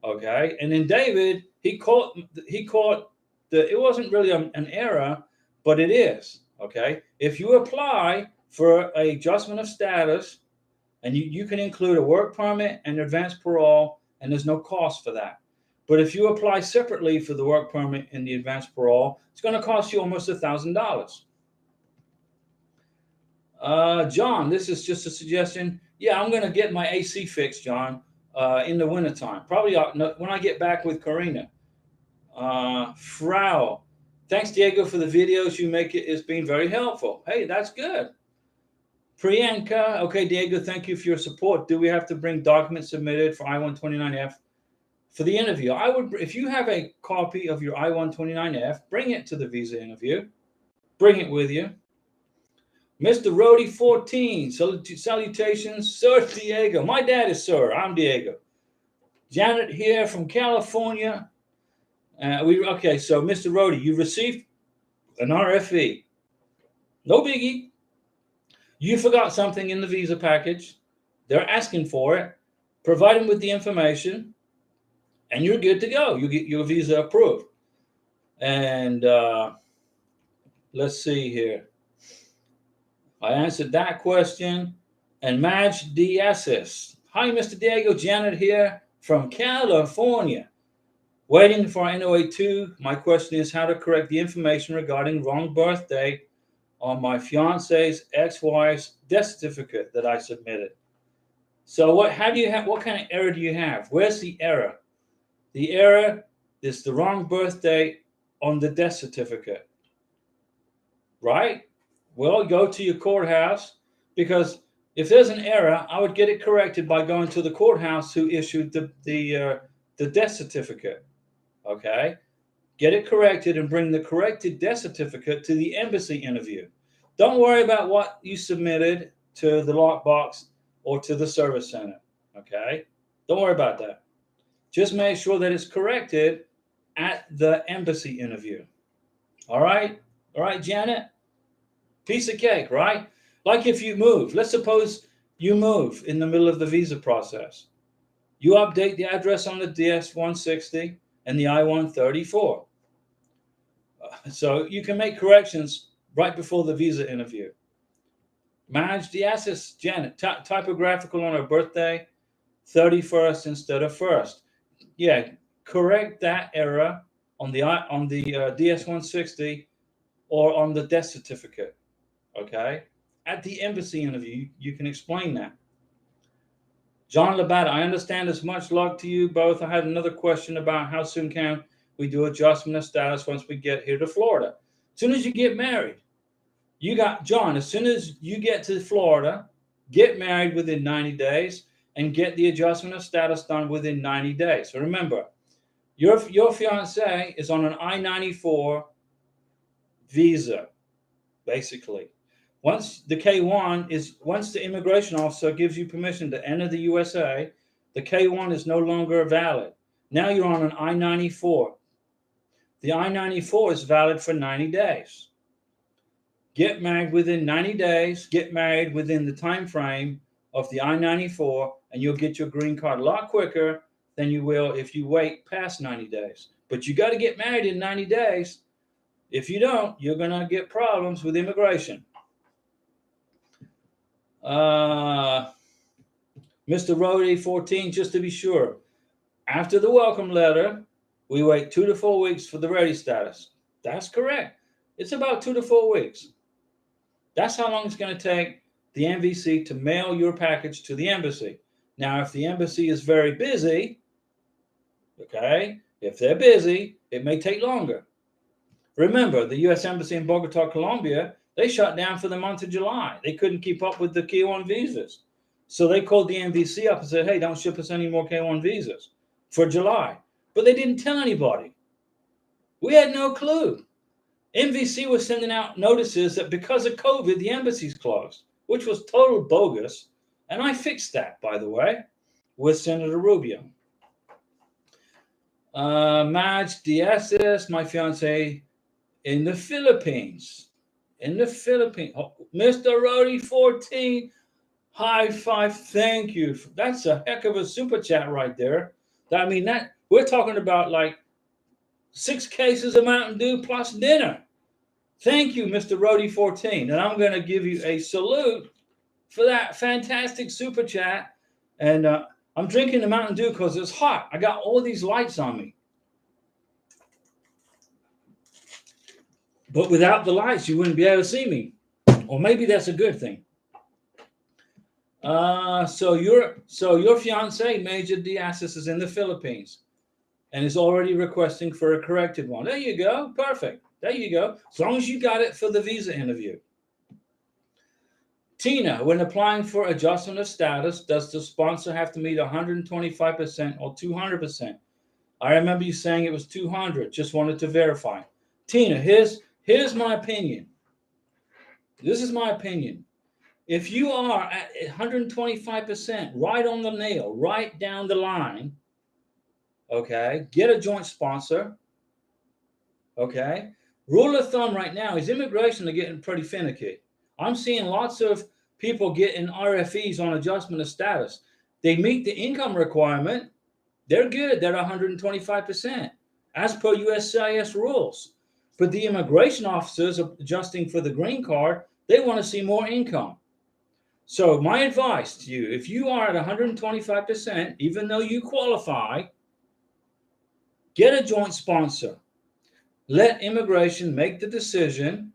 okay? And then David, he caught it wasn't really an error, but it is, okay? If you apply for an adjustment of status, and you can include a work permit and advanced parole, and there's no cost for that. But if you apply separately for the work permit and the advanced parole, it's going to cost you almost $1,000. John, this is just a suggestion. Yeah, I'm going to get my AC fixed, John, in the wintertime. Probably when I get back with Karina. Frau, thanks, Diego, for the videos you make. It's been very helpful. Hey, that's good. Priyanka, okay, Diego, thank you for your support. Do we have to bring documents submitted for I-129F for the interview? I would, if you have a copy of your I-129F, bring it to the visa interview. Bring it with you. Mr. Rody 14, salutations, Sir Diego. My dad is Sir. I'm Diego. Janet here from California. Okay, so Mr. Rody, you received an RFE. No biggie. You forgot something in the visa package. They're asking for it. Provide them with the information, and you're good to go. You get your visa approved. And let's see here. I answered that question. And Madge DSS. Hi, Mr. Diego. Janet here from California. Waiting for NOA2. My question is how to correct the information regarding wrong birthday on my fiance's ex-wife's death certificate that I submitted. So what kind of error do you have? Where's the error? The error is the wrong birthday on the death certificate. Right? Well, go to your courthouse, because if there's an error, I would get it corrected by going to the courthouse who issued the death certificate. Okay? Get it corrected and bring the corrected death certificate to the embassy interview. Don't worry about what you submitted to the lockbox or to the service center. Okay? Don't worry about that. Just make sure that it's corrected at the embassy interview. All right? All right, Janet? Piece of cake, right? Like if you move. Let's suppose you move in the middle of the visa process. You update the address on the DS-160 and the I-134. So you can make corrections right before the visa interview. Manage the assets, Janet. Typographical on her birthday, 31st instead of 1st. Yeah, correct that error on the DS-160 or on the death certificate. Okay? At the embassy interview, you can explain that. John Labatt, I understand it's much luck to you both. I had another question about how soon can we do adjustment of status once we get here to Florida. As soon as you get married, as soon as you get to Florida, get married within 90 days and get the adjustment of status done within 90 days. So remember, your fiance is on an I-94 visa, basically. Once the immigration officer gives you permission to enter the USA, the K-1 is no longer valid. Now you're on an I-94. The I-94 is valid for 90 days. Get married within 90 days. Get married within the time frame of the I-94, and you'll get your green card a lot quicker than you will if you wait past 90 days. But you got to get married in 90 days. If you don't, you're going to get problems with immigration. Mr. Rody 14, just to be sure, after the welcome letter, we wait 2 to 4 weeks for the ready status. That's correct. It's about 2 to 4 weeks. That's how long it's going to take the MVC to mail your package to the embassy. Now, if the embassy is very busy, okay, if they're busy, it may take longer. Remember, the U.S. Embassy in Bogota, Colombia, they shut down for the month of July. They couldn't keep up with the K-1 visas. So they called the MVC up and said, hey, don't ship us any more K-1 visas for July. But they didn't tell anybody. We had no clue. MVC was sending out notices that because of COVID, the embassy's closed, which was total bogus. And I fixed that, by the way, with Senator Rubio. Madge DSS, my fiance in the Philippines. Oh, Mr. Rody 14, high five, thank you. That's a heck of a super chat right there. I mean, that we're talking about like 6 cases of Mountain Dew plus dinner. Thank you, Mr. Rody 14. And I'm going to give you a salute for that fantastic super chat. And I'm drinking the Mountain Dew because it's hot. I got all these lights on me. But without the lights, you wouldn't be able to see me. Or maybe that's a good thing. So your fiance, Major Diaz, is in the Philippines and is already requesting for a corrected one. There you go. Perfect. There you go. As long as you got it for the visa interview. Tina, when applying for adjustment of status, does the sponsor have to meet 125% or 200%? I remember you saying it was 200. Just wanted to verify. Tina, here's my opinion. This is my opinion. If you are at 125%, right on the nail, right down the line, okay, get a joint sponsor. Okay. Rule of thumb right now is immigration are getting pretty finicky. I'm seeing lots of people getting RFEs on adjustment of status. They meet the income requirement. They're good. They're 125% as per USCIS rules. But the immigration officers adjusting for the green card, they want to see more income. So my advice to you, if you are at 125%, even though you qualify, get a joint sponsor. Let immigration make the decision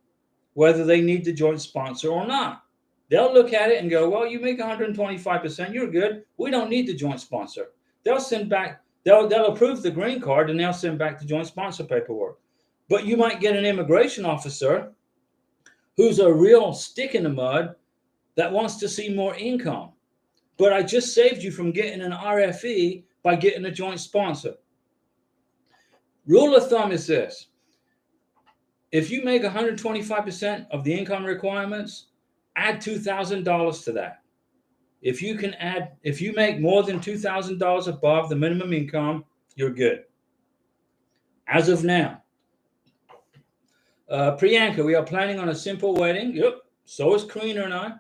whether they need the joint sponsor or not. They'll look at it and go, well, you make 125%, you're good. We don't need the joint sponsor. They'll send back, they'll approve the green card and they'll send back the joint sponsor paperwork. But you might get an immigration officer who's a real stick in the mud that wants to see more income. But I just saved you from getting an RFE by getting a joint sponsor. Rule of thumb is this. If you make 125% of the income requirements, add $2,000 to that. If you make more than $2,000 above the minimum income, you're good. As of now, Priyanka, we are planning on a simple wedding. Yep. So is Karina and I.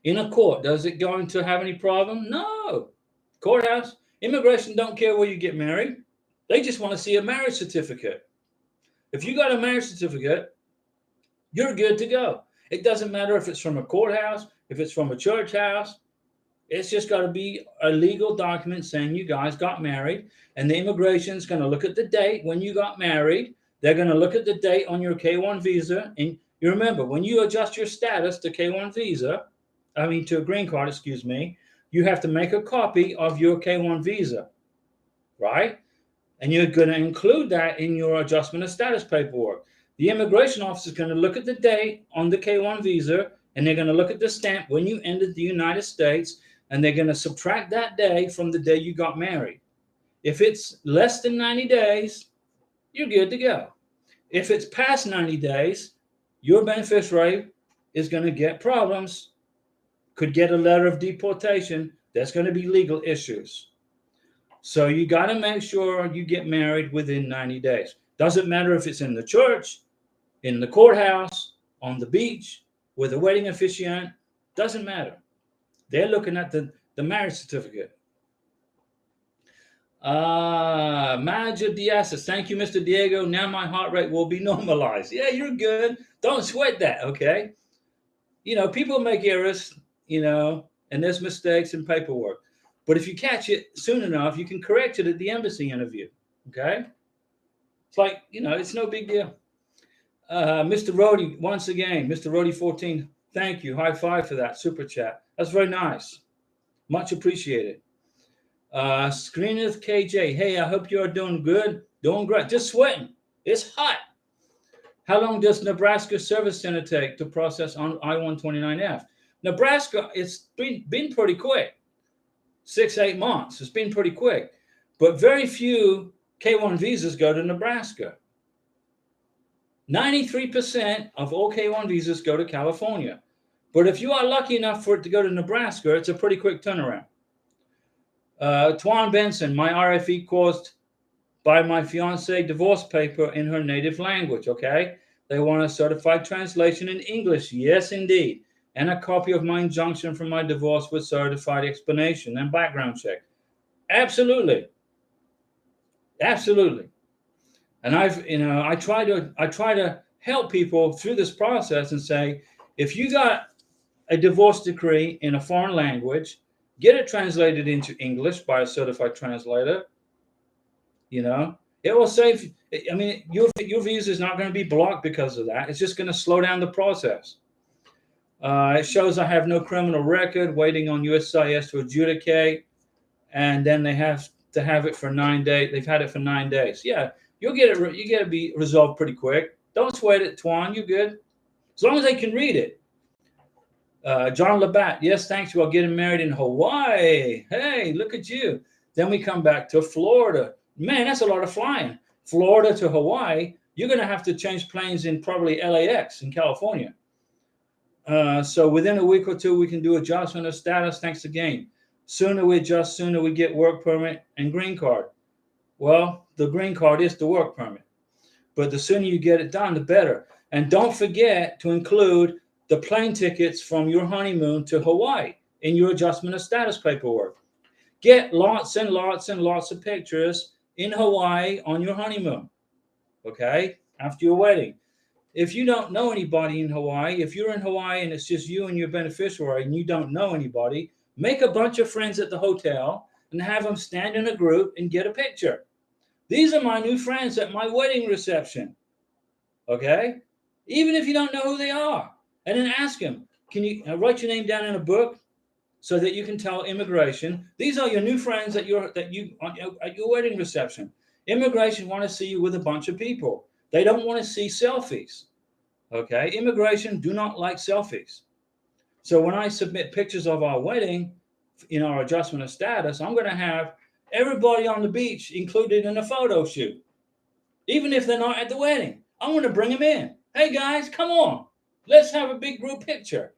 In a court, does it going to have any problem? No. Courthouse, immigration don't care where you get married. They just want to see a marriage certificate. If you got a marriage certificate, you're good to go. It doesn't matter if it's from a courthouse, if it's from a church house. It's just got to be a legal document saying you guys got married. And the immigration's going to look at the date when you got married. They're going to look at the date on your K-1 visa. And you remember, when you adjust your status to K-1 visa, to a green card, you have to make a copy of your K-1 visa, right? And you're going to include that in your adjustment of status paperwork. The immigration officer is going to look at the date on the K-1 visa, and they're going to look at the stamp when you entered the United States, and they're going to subtract that day from the day you got married. If it's less than 90 days, you're good to go. If it's past 90 days, your beneficiary is going to get problems, could get a letter of deportation. There's going to be legal issues. So you got to make sure you get married within 90 days. Doesn't matter if it's in the church, in the courthouse, on the beach, with a wedding officiant. Doesn't matter. They're looking at the marriage certificate. Manager Diaz says, thank you, Mr. Diego. Now my heart rate will be normalized. Yeah, you're good. Don't sweat that, okay? People make errors, and there's mistakes in paperwork. But if you catch it soon enough, you can correct it at the embassy interview, okay? It's like, it's no big deal. Mr. Rhodey, once again, Mr. Rhodey 14, thank you. High five for that super chat. That's very nice. Much appreciated. Screeneth KJ, hey, I hope you are doing good. Doing great. Just sweating. It's hot. How long does Nebraska Service Center take to process on I-129F? Nebraska, it's been pretty quick. 6-8 months. It's been pretty quick. But very few K-1 visas go to Nebraska. 93% of all K-1 visas go to California. But if you are lucky enough for it to go to Nebraska, it's a pretty quick turnaround. Twan Benson, my RFE caused by my fiancée divorce paper in her native language, okay? They want a certified translation in English. Yes, indeed. And a copy of my injunction from my divorce with certified explanation and background check. Absolutely. Absolutely. And I try to help people through this process and say, if you got a divorce decree in a foreign language, get it translated into English by a certified translator. It will save. Your visa is not going to be blocked because of that. It's just going to slow down the process. It shows I have no criminal record, waiting on USCIS to adjudicate, and then they have to have it for 9 days. They've had it for 9 days. Yeah, you'll get it. You get to be resolved pretty quick. Don't sweat it, Twan. You're good. As long as they can read it. John Labatt, yes, thanks. We're getting married in Hawaii. Hey, look at you. Then we come back to Florida. Man, that's a lot of flying. Florida to Hawaii. You're going to have to change planes in probably LAX in California. So within a week or two, we can do adjustment of status. Thanks again. Sooner we adjust, sooner we get work permit and green card. Well, the green card is the work permit. But the sooner you get it done, the better. And don't forget to include the plane tickets from your honeymoon to Hawaii in your adjustment of status paperwork. Get lots and lots and lots of pictures in Hawaii on your honeymoon, okay, after your wedding. If you don't know anybody in Hawaii, if you're in Hawaii and it's just you and your beneficiary and you don't know anybody, make a bunch of friends at the hotel and have them stand in a group and get a picture. These are my new friends at my wedding reception, okay? Even if you don't know who they are. And then ask them, can you write your name down in a book so that you can tell immigration, these are your new friends at your wedding reception. Immigration want to see you with a bunch of people. They don't want to see selfies, okay? Immigration do not like selfies. So when I submit pictures of our wedding in our adjustment of status, I'm going to have everybody on the beach included in a photo shoot. Even if they're not at the wedding, I'm going to bring them in. Hey guys, come on. Let's have a big group picture.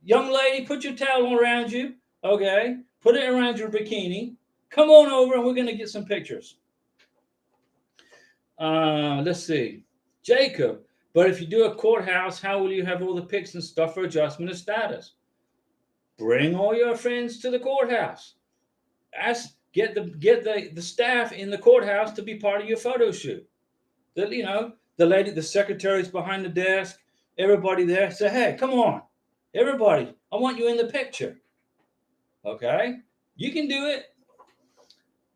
Young lady, put your towel around you, okay? Put it around your bikini. Come on over and we're going to get some pictures. Let's see. Jacob, but if you do a courthouse, how will you have all the pics and stuff for adjustment of status? Bring all your friends to the courthouse. Get the staff in the courthouse to be part of your photo shoot. The lady, the secretary's behind the desk, everybody there. Say, hey, come on. Everybody, I want you in the picture. Okay? You can do it.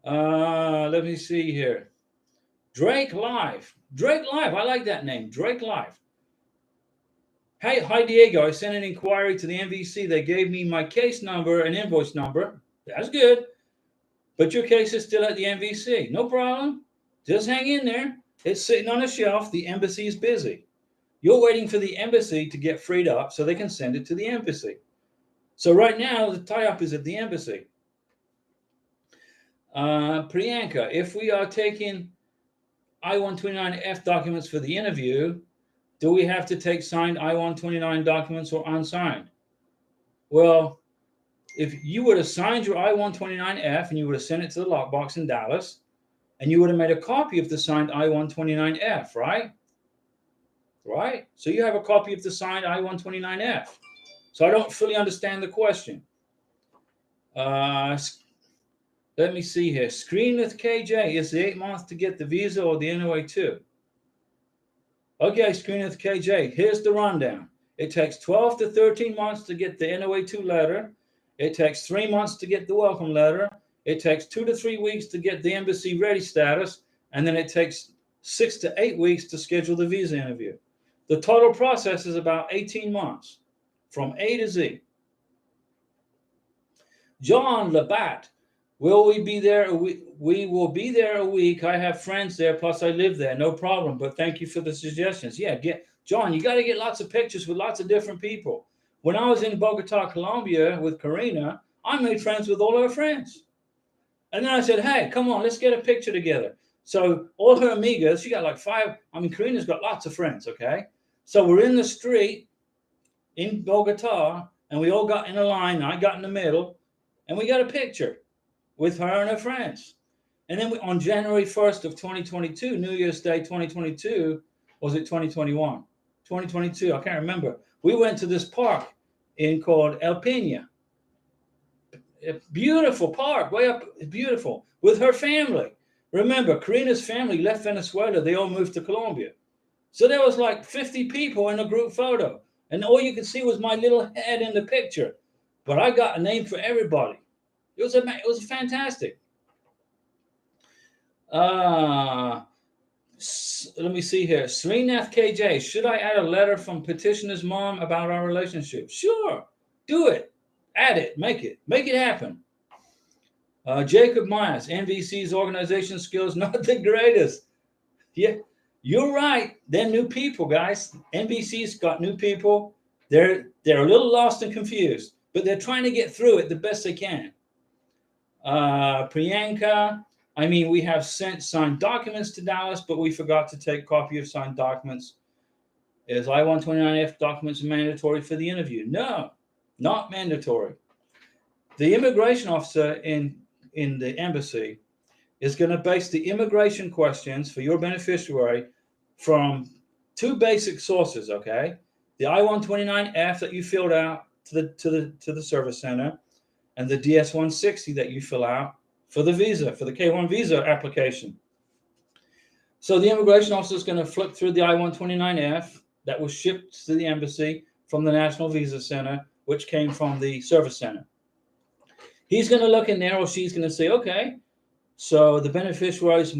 Let me see here. Drake Live. Drake Live. I like that name. Drake Live. Hey, hi, Diego. I sent an inquiry to the MVC. They gave me my case number and invoice number. That's good. But your case is still at the MVC. No problem. Just hang in there. It's sitting on a shelf. The embassy is busy. You're waiting for the embassy to get freed up so they can send it to the embassy. So right now, the tie-up is at the embassy. Priyanka, if we are taking I-129F documents for the interview, do we have to take signed I-129 documents or unsigned? Well, if you would have signed your I-129F and you would have sent it to the lockbox in Dallas, and you would have made a copy of the signed I-129F, right? Right? So you have a copy of the signed I-129F. So I don't fully understand the question. Let me see here. Screen with KJ. Is the 8 months to get the visa or the NOA 2? Okay, Screen with KJ. Here's the rundown. It takes 12 to 13 months to get the NOA 2 letter. It takes 3 months to get the welcome letter. It takes 2 to 3 weeks to get the embassy ready status. And then it takes 6 to 8 weeks to schedule the visa interview. The total process is about 18 months from A to Z. John Labatt, will we be there? We will be there a week. I have friends there, plus I live there. No problem. But thank you for the suggestions. Yeah, John, you got to get lots of pictures with lots of different people. When I was in Bogota, Colombia with Karina, I made friends with all her friends. And then I said, hey, come on, let's get a picture together. So all her amigas, she got like 5. Karina's got lots of friends, okay? So we're in the street in Bogota, and we all got in a line. I got in the middle, and we got a picture with her and her friends. And then on January 1st of 2022, New Year's Day 2022, was it 2021? 2022, I can't remember. We went to this park called El Pena. A beautiful park, way up, beautiful, with her family. Remember, Karina's family left Venezuela. They all moved to Colombia. So there was like 50 people in a group photo. And all you could see was my little head in the picture. But I got a name for everybody. It was fantastic. Let me see here. Srinath KJ, should I add a letter from petitioner's mom about our relationship? Sure. Do it. Add it. Make it happen. Jacob Myers, NVC's organization skills not the greatest. Yeah, you're right. They're new people, guys. NVC's got new people. They're a little lost and confused, but they're trying to get through it the best they can. Priyanka, I mean, we have sent signed documents to Dallas, but we forgot to take copy of signed documents. Is I-129F documents mandatory for the interview? No, not mandatory. The immigration officer in the embassy is going to base the immigration questions for your beneficiary from two basic sources, okay? The I-129F that you filled out to the service center, and the DS-160 that you fill out for the visa, for the K-1 visa application. So the immigration officer is going to flip through the I-129F that was shipped to the embassy from the National Visa Center, which came from the service center. He's going to look in there, or she's going to say, okay, so the beneficiary's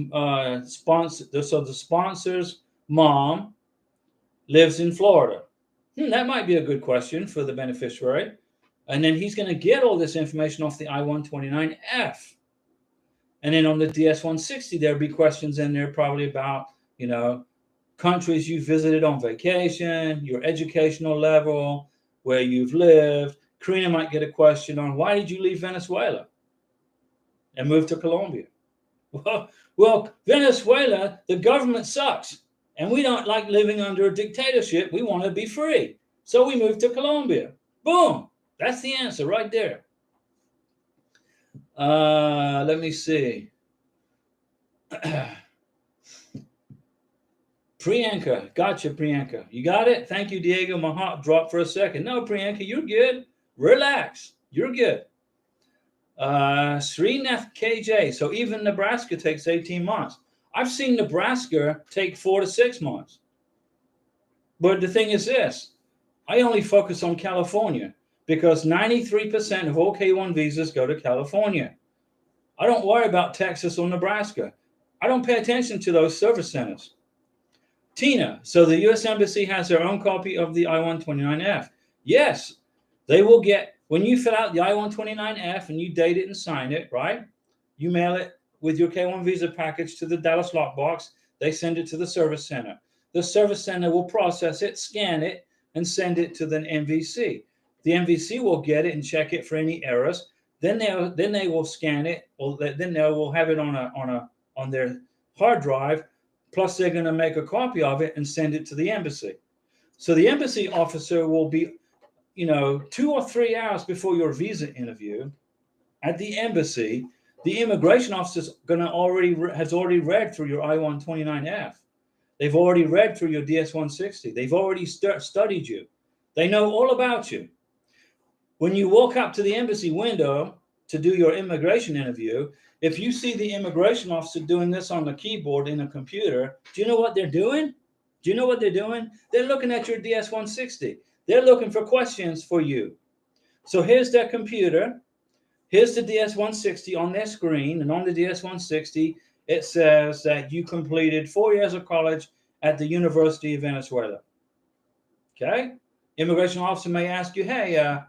sponsor, so the sponsor's mom lives in Florida. That might be a good question for the beneficiary. And then he's going to get all this information off the I-129F. And then on the DS-160, there'll be questions in there probably about, countries you visited on vacation, your educational level, where you've lived. Karina might get a question on, why did you leave Venezuela and move to Colombia? Well, Venezuela, the government sucks. And we don't like living under a dictatorship. We want to be free. So we moved to Colombia. Boom. That's the answer right there. Let me see. Priyanka. Gotcha, Priyanka. You got it? Thank you, Diego. My heart dropped for a second. No, Priyanka, you're good. Relax. You're good. Srinath KJ. So even Nebraska takes 18 months. I've seen Nebraska take 4 to 6 months. But the thing is this. I only focus on California, because 93% of all K-1 visas go to California. I don't worry about Texas or Nebraska. I don't pay attention to those service centers. Tina, so the U.S. Embassy has their own copy of the I-129F. Yes, they will get, when you fill out the I-129F and you date it and sign it, right? You mail it with your K-1 visa package to the Dallas lockbox. They send it to the service center. The service center will process it, scan it, and send it to the MVC. The MVC will get it and check it for any errors. Then they will scan it, or then they will have it on their hard drive. Plus, they're going to make a copy of it and send it to the embassy. So the embassy officer will be, 2 or 3 hours before your visa interview at the embassy. The immigration officer has already read through your I-129F. They've already read through your DS-160. They've already studied you. They know all about you. When you walk up to the embassy window to do your immigration interview, if you see the immigration officer doing this on the keyboard in a computer, do you know what they're doing? They're looking at your DS-160. They're looking for questions for you. So here's their computer. Here's the DS-160 on their screen. And on the DS-160, it says that you completed 4 years of college at the University of Venezuela. Okay? Immigration officer may ask you, hey,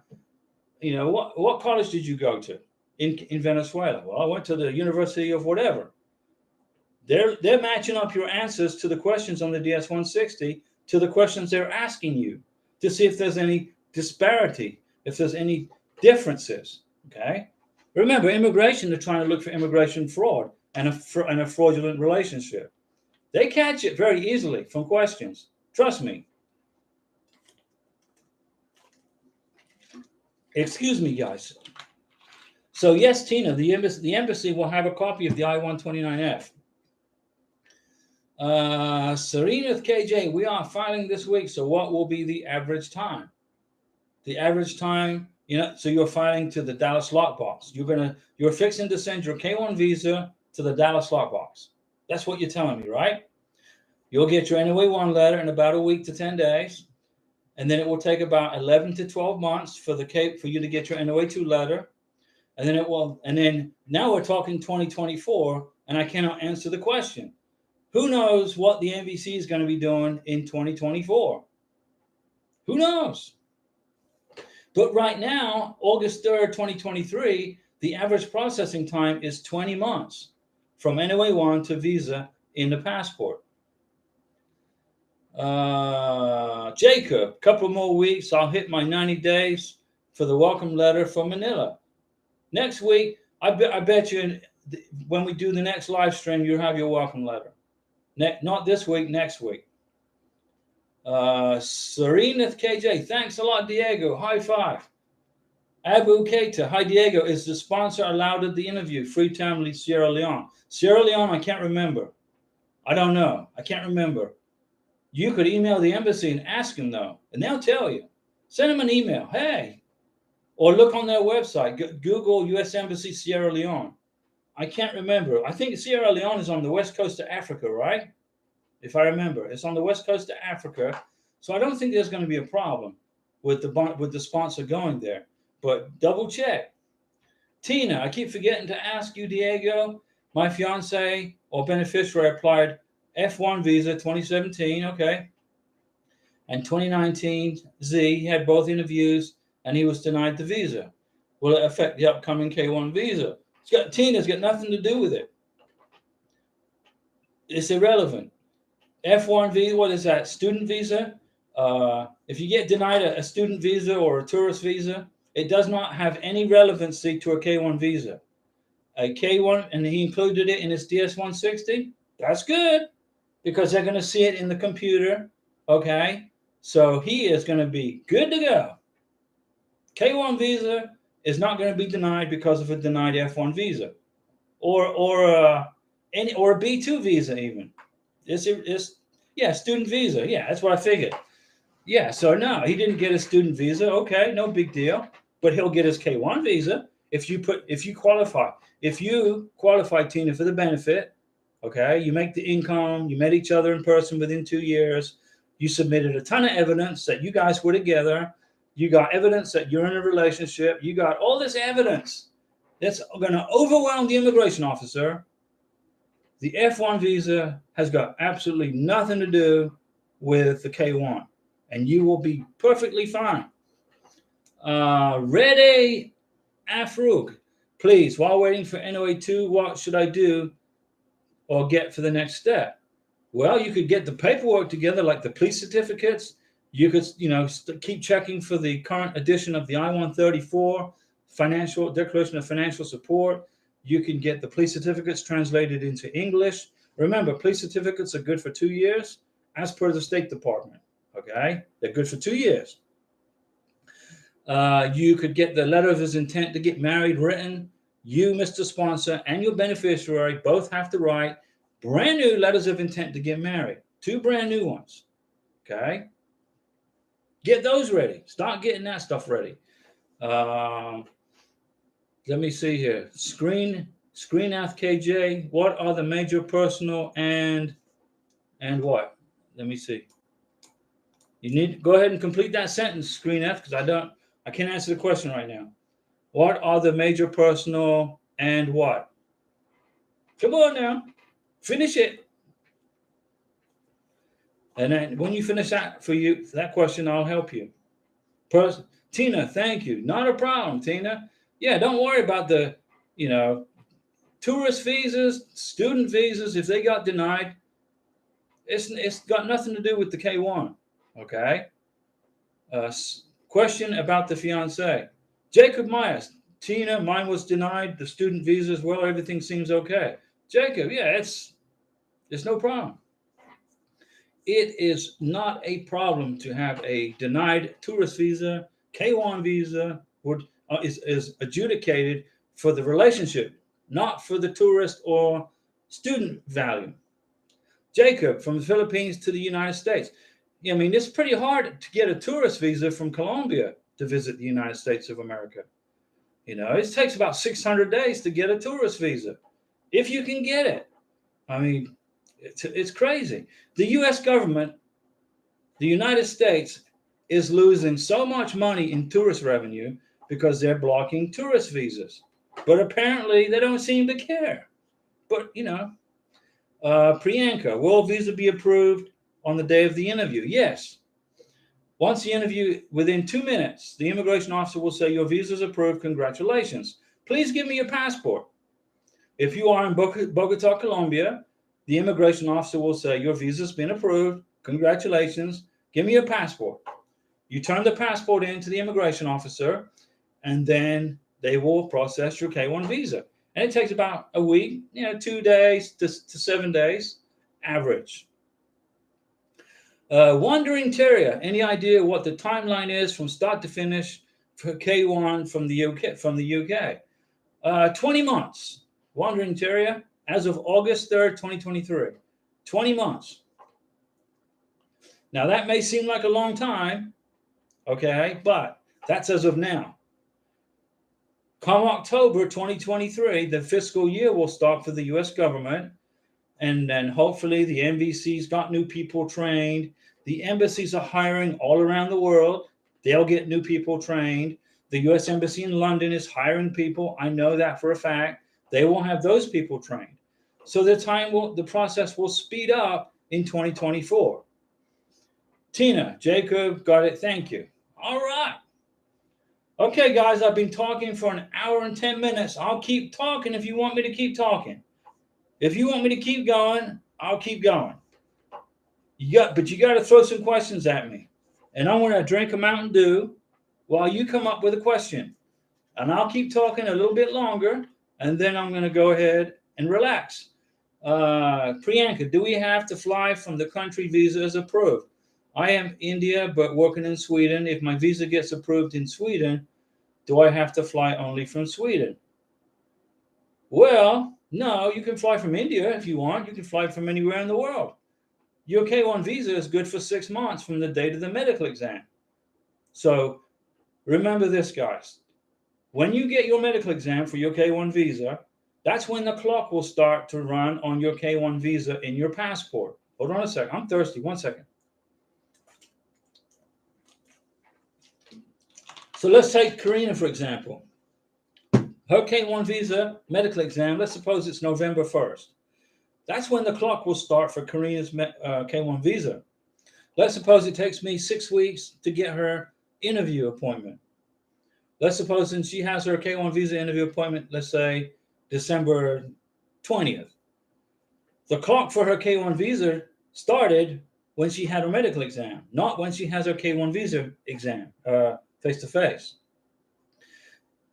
what college did you go to in Venezuela? Well, I went to the University of whatever. They're matching up your answers to the questions on the DS-160 to the questions they're asking you to see if there's any disparity, if there's any differences. Okay? Remember, immigration, they're trying to look for immigration fraud and a fraudulent relationship. They catch it very easily from questions. Trust me. Excuse me, guys. So yes, Tina, the embassy will have a copy of the I-129F. Serena KJ, we are filing this week. So what will be the average time? The average time, so you're filing to the Dallas lockbox. You're fixing to send your K-1 visa to the Dallas lockbox. That's what you're telling me, right? You'll get your NOA-1 letter in about a week to 10 days. And then it will take about 11 to 12 months for you to get your NOA-2 letter. And then now we're talking 2024, and I cannot answer the question. Who knows what the MVC is going to be doing in 2024? Who knows? But right now, August 3rd, 2023, the average processing time is 20 months from NOA-1 to visa in the passport. Jacob, couple more weeks, I'll hit my 90 days for the welcome letter from Manila. Next week, I bet you when we do the next live stream, you'll have your welcome letter. Not this week, next week. Serena KJ, thanks a lot, Diego. High five. Abu Keita, hi Diego. Is the sponsor allowed at the interview? Freetown, Sierra Leone. Sierra Leone, I can't remember. I don't know. I can't remember. You could email the embassy and ask them though, and they'll tell you. Send them an email. Hey, or look on their website. Google U.S. Embassy Sierra Leone. I can't remember. I think Sierra Leone is on the west coast of Africa, right? If I remember, it's on the west coast of Africa. So I don't think there's going to be a problem with the sponsor going there. But double check. Tina, I keep forgetting to ask you, Diego. My fiance or beneficiary applied F1 visa 2017, okay, and 2019 Z. He had both interviews and he was denied the visa. Will it affect the upcoming K1 visa? Tina's got nothing to do with it. It's irrelevant. F1 visa, what is that? Student visa? If you get denied a student visa or a tourist visa, it does not have any relevancy to a K1 visa. A K1, and he included it in his DS-160. That's good because they're going to see it in the computer. Okay, so he is going to be good to go. K1 visa is not going to be denied because of a denied F1 visa, or a B2 visa even. It's student visa. Yeah, that's what I figured. Yeah, so no, he didn't get a student visa. Okay, no big deal. But he'll get his K1 visa if you qualify. If you qualify, Tina, for the benefit, okay, you make the income, you met each other in person within 2 years, you submitted a ton of evidence that you guys were together, you got evidence that you're in a relationship, you got all this evidence that's going to overwhelm the immigration officer. The F1 visa has got absolutely nothing to do with the K1, and you will be perfectly fine. Rede Afrug, please, while waiting for NOA2, what should I do or get for the next step? Well, you could get the paperwork together, like the police certificates. You could, keep checking for the current edition of the I-134 financial declaration of financial support. You can get the police certificates translated into English. Remember, police certificates are good for 2 years, as per the State Department. Okay, they're good for 2 years. You could get the letter of his intent to get married written. You, Mr. Sponsor, and your beneficiary both have to write brand new letters of intent to get married. 2 brand new ones. Okay. Get those ready. Start getting that stuff ready. Let me see here. Screen KJ. What are the major personal and what? Let me see. You need to go ahead and complete that sentence, Screen F, because I can't answer the question right now. What are the major personal and what? Come on now. Finish it. And then when you finish that for that question, I'll help you. Tina, thank you. Not a problem, Tina. Yeah, don't worry about the, tourist visas, student visas. If they got denied, it's got nothing to do with the K1. Okay. Question about the fiance. Jacob Myers. Tina, mine was denied. The student visas, well, everything seems okay. Jacob, yeah, it's no problem. It is not a problem to have a denied tourist visa. K1 visa is adjudicated for the relationship, not for the tourist or student value. Jacob, from the Philippines to the United States. I mean, it's pretty hard to get a tourist visa from Colombia to visit the United States of America. It takes about 600 days to get a tourist visa, if you can get it. I mean, it's crazy. The U.S. government, the United States, is losing so much money in tourist revenue because they're blocking tourist visas. But apparently, they don't seem to care. But, Priyanka, will visa be approved on the day of the interview? Yes. Once the interview, within 2 minutes, the immigration officer will say, your visa is approved. Congratulations. Please give me your passport. If you are in Bogota, Colombia, the immigration officer will say, your visa has been approved. Congratulations. Give me your passport. You turn the passport in to the immigration officer, and then they will process your K1 visa. And it takes about a week, 2 days to 7 days, average. Wandering Terrier, any idea what the timeline is from start to finish for K1 from the UK? 20 months. Wandering Terrier, as of August 3rd, 2023. 20 months. Now, that may seem like a long time, okay, but that's as of now. Come October 2023, the fiscal year will start for the U.S. government, and then hopefully the embassies got new people trained. The embassies are hiring all around the world. They'll get new people trained. The U.S. Embassy in London is hiring people. I know that for a fact. They will have those people trained. So the process will speed up in 2024. Tina, Jacob, got it. Thank you. All right. Okay, guys, I've been talking for an hour and 10 minutes. I'll keep talking if you want me to keep talking. If you want me to keep going, I'll keep going. But you got to throw some questions at me. And I'm going to drink a Mountain Dew while you come up with a question. And I'll keep talking a little bit longer, and then I'm going to go ahead and relax. Priyanka, do we have to fly from the country visa is approved? I am India, but working in Sweden. If my visa gets approved in Sweden, do I have to fly only from Sweden? Well, no, you can fly from India if you want. You can fly from anywhere in the world. Your K1 visa is good for 6 months from the date of the medical exam. So remember this, guys. When you get your medical exam for your K1 visa, that's when the clock will start to run on your K1 visa in your passport. Hold on a second. I'm thirsty. 1 second. So let's take Karina, for example. Her K1 visa medical exam, let's suppose it's November 1st. That's when the clock will start for Karina's K1 visa. Let's suppose it takes me 6 weeks to get her interview appointment. Let's suppose since she has her K1 visa interview appointment, let's say December 20th. The clock for her K1 visa started when she had her medical exam, not when she has her K1 visa exam, face-to-face.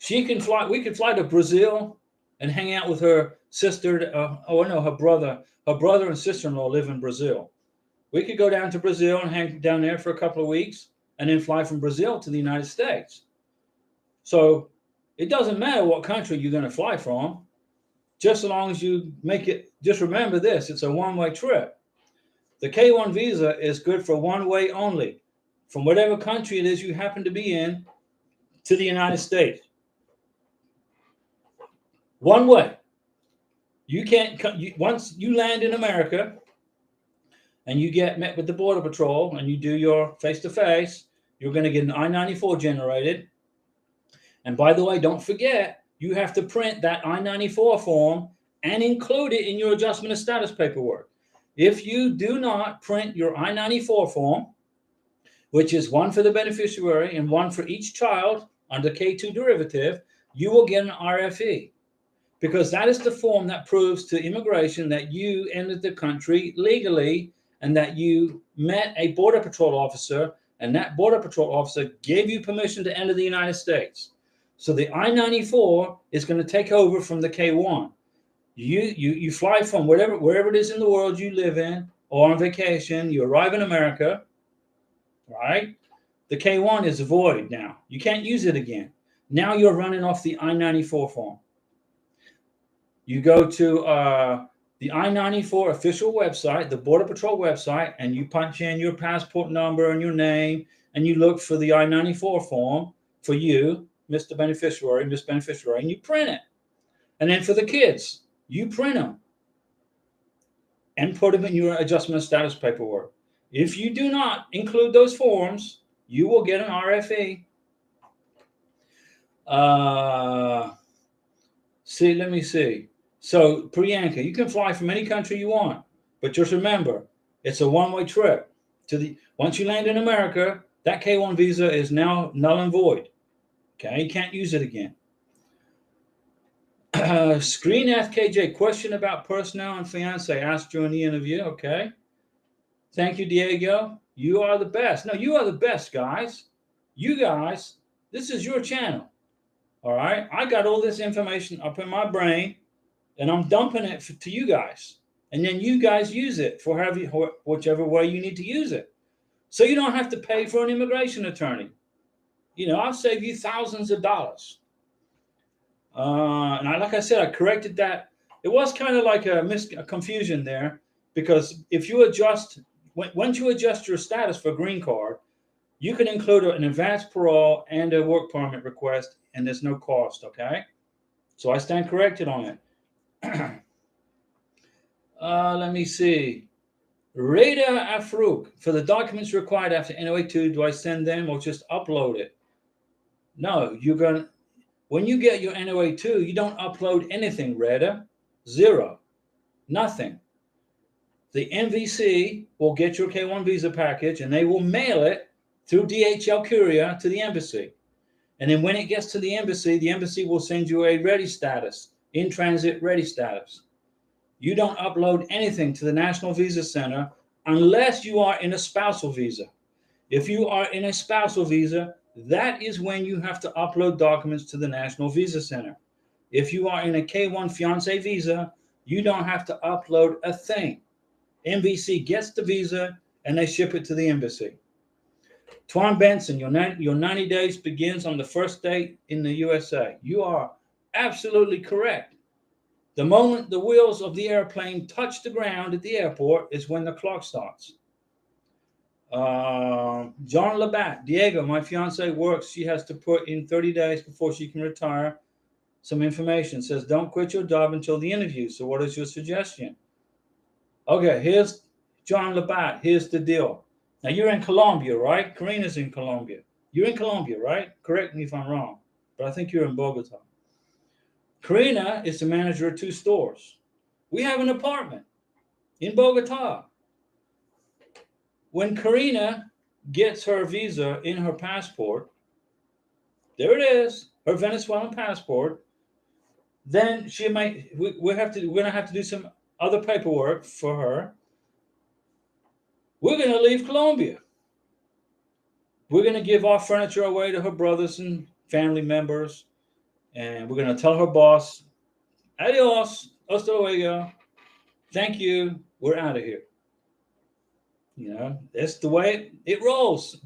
We could fly to Brazil and hang out with her sister. Her brother. Her brother and sister-in-law live in Brazil. We could go down to Brazil and hang down there for a couple of weeks and then fly from Brazil to the United States. So it doesn't matter what country you're going to fly from, just as long as you make it. Just remember this, it's a one-way trip. The K1 visa is good for one way only, from whatever country it is you happen to be in to the United States. One way. You can't, once you land in America and you get met with the Border Patrol and you do your face-to-face, you're going to get an I-94 generated. And by the way, don't forget, you have to print that I-94 form and include it in your adjustment of status paperwork. If you do not print your I-94 form, which is one for the beneficiary and one for each child under K2 derivative, you will get an RFE, because that is the form that proves to immigration that you entered the country legally and that you met a Border Patrol officer, and that Border Patrol officer gave you permission to enter the United States. So the I-94 is going to take over from the K1. You fly from wherever it is in the world you live in or on vacation, you arrive in America, right? The K1 is void now. You can't use it again. Now you're running off the I-94 form. You go to the I-94 official website, the Border Patrol website, and you punch in your passport number and your name, and you look for the I-94 form for you, Mr. Beneficiary, Miss Beneficiary, and you print it. And then for the kids, you print them and put them in your adjustment of status paperwork. If you do not include those forms, you will get an RFE. Let me see. So, Priyanka, you can fly from any country you want, but just remember, it's a one-way trip. Once you land in America, that K1 visa is now null and void. Okay, you can't use it again. Screen FKJ, question about personnel and fiance asked during the interview. Okay. Thank you, Diego. You are the best. No, you are the best, guys. You guys, this is your channel. All right. I got all this information up in my brain and I'm dumping it to you guys. And then you guys use it for whichever way you need to use it. So you don't have to pay for an immigration attorney. I'll save you thousands of dollars. Like I said, I corrected that. It was kind of like a confusion there, because if you adjust, once you adjust your status for green card, you can include an advanced parole and a work permit request, and there's no cost. Okay, so I stand corrected on it. Let me see. Rada Afruk, for the documents required after NOA2, do I send them or just upload it? No, when you get your NOA2, you don't upload anything, Rada. Zero. Nothing. The NVC will get your K1 visa package and they will mail it through DHL courier to the embassy. And then when it gets to the embassy will send you a ready status, in transit ready status. You don't upload anything to the National Visa Center unless you are in a spousal visa. If you are in a spousal visa, that is when you have to upload documents to the National Visa Center. If you are in a K1 fiance visa, you don't have to upload a thing. NVC gets the visa and they ship it to the embassy. Twan Benson, your 90 days begins on the first day in the USA. You are absolutely correct. The moment the wheels of the airplane touch the ground at the airport is when the clock starts. John Labatt, Diego, my fiance works. She has to put in 30 days before she can retire. Some information says, don't quit your job until the interview. So what is your suggestion? Okay, here's John Labatt. Here's the deal. Now you're in Colombia, right? Karina's in Colombia. You're in Colombia, right? Correct me if I'm wrong, but I think you're in Bogota. Karina is the manager of 2 stores. We have an apartment in Bogota. When Karina gets her visa in her passport, there it is, her Venezuelan passport, then we're gonna have to do some other paperwork for her. We're gonna leave Colombia. We're gonna give our furniture away to her brothers and family members, and we're gonna tell her boss, adios, hasta luego, thank you, we're out of here. That's the way it rolls.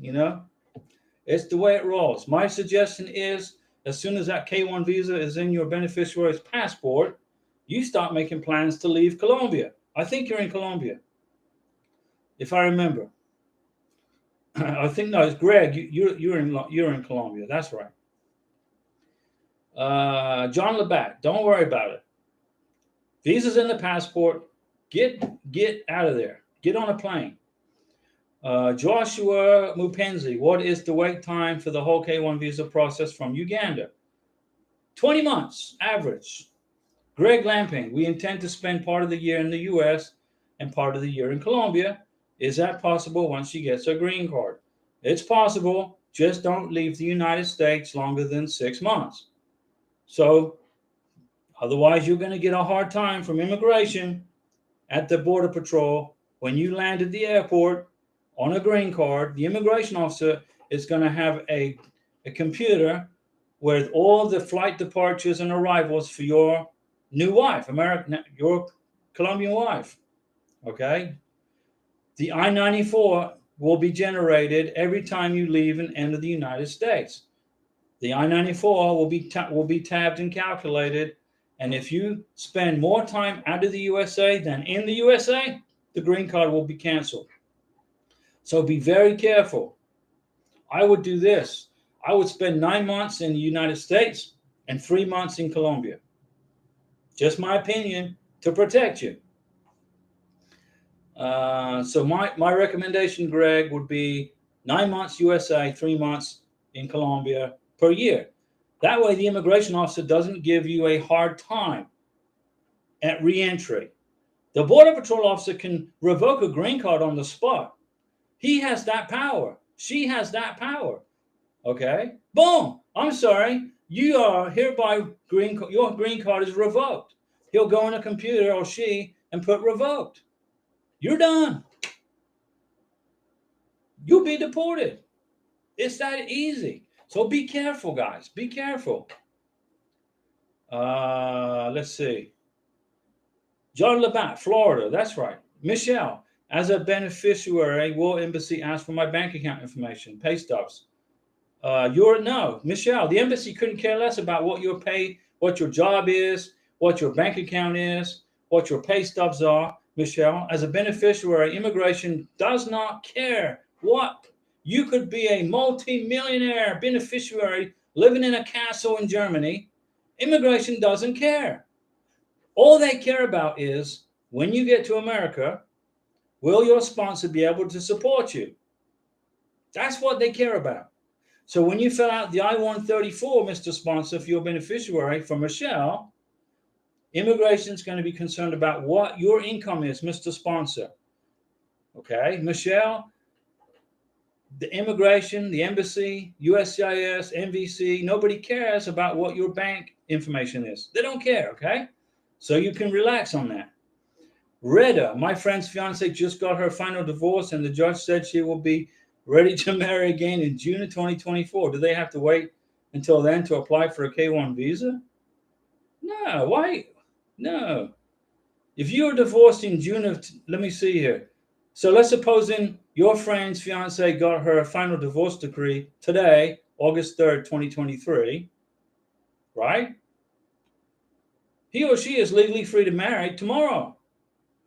It's the way it rolls. My suggestion is, as soon as that K1 visa is in your beneficiary's passport, you start making plans to leave Colombia. I think you're in Colombia, if I remember. I think no, it's Greg. You're in Colombia. That's right. John Labatt, don't worry about it. Visa's in the passport. Get out of there. Get on a plane. Joshua Mupenzi, what is the wait time for the whole K1 visa process from Uganda? 20 months, average. Greg Lamping, we intend to spend part of the year in the U.S. and part of the year in Colombia. Is that possible once she gets her green card? It's possible, just don't leave the United States longer than 6 months. So, otherwise you're going to get a hard time from immigration at the Border Patrol. When you land at the airport on a green card, the immigration officer is going to have a computer with all the flight departures and arrivals for your new wife, your Colombian wife. Okay? The I-94 will be generated every time you leave and enter the United States. The I-94 will be tabbed and calculated, and if you spend more time out of the USA than in the USA, the green card will be canceled. So be very careful. I would do this. I would spend 9 months in the United States and 3 months in Colombia. Just my opinion, to protect you. So my recommendation, Greg, would be 9 months USA, 3 months in Colombia per year. That way the immigration officer doesn't give you a hard time at re-entry. The Border Patrol officer can revoke a green card on the spot. He has that power. She has that power. Okay? Boom! I'm sorry. You are hereby your green card is revoked. He'll go in a computer, or she, and put revoked. You're done. you'll be deported. It's that easy. So be careful, guys. Be careful. Let's see. John Labatt, Florida. That's right. Michelle, as a beneficiary, will embassy ask for my bank account information, pay stubs? No, Michelle. The embassy couldn't care less about what your pay, what your job is, what your bank account is, what your pay stubs are. Michelle, as a beneficiary, immigration does not care what. You could be a multi-millionaire beneficiary living in a castle in Germany. Immigration doesn't care. All they care about is when you get to America, will your sponsor be able to support you? That's what they care about. So when you fill out the I-134, Mr. Sponsor, for your beneficiary from Michelle, immigration is going to be concerned about what your income is, Mr. Sponsor. Okay, Michelle, the immigration, the embassy, USCIS, MVC, nobody cares about what your bank information is. They don't care, okay? So you can relax on that. Reda, my friend's fiance just got her final divorce and the judge said she will be ready to marry again in June of 2024. Do they have to wait until then to apply for a K-1 visa? No, why? No. If you were divorced in June of, let me see here. So let's suppose your friend's fiance got her final divorce decree today, August 3rd, 2023, right? He or she is legally free to marry tomorrow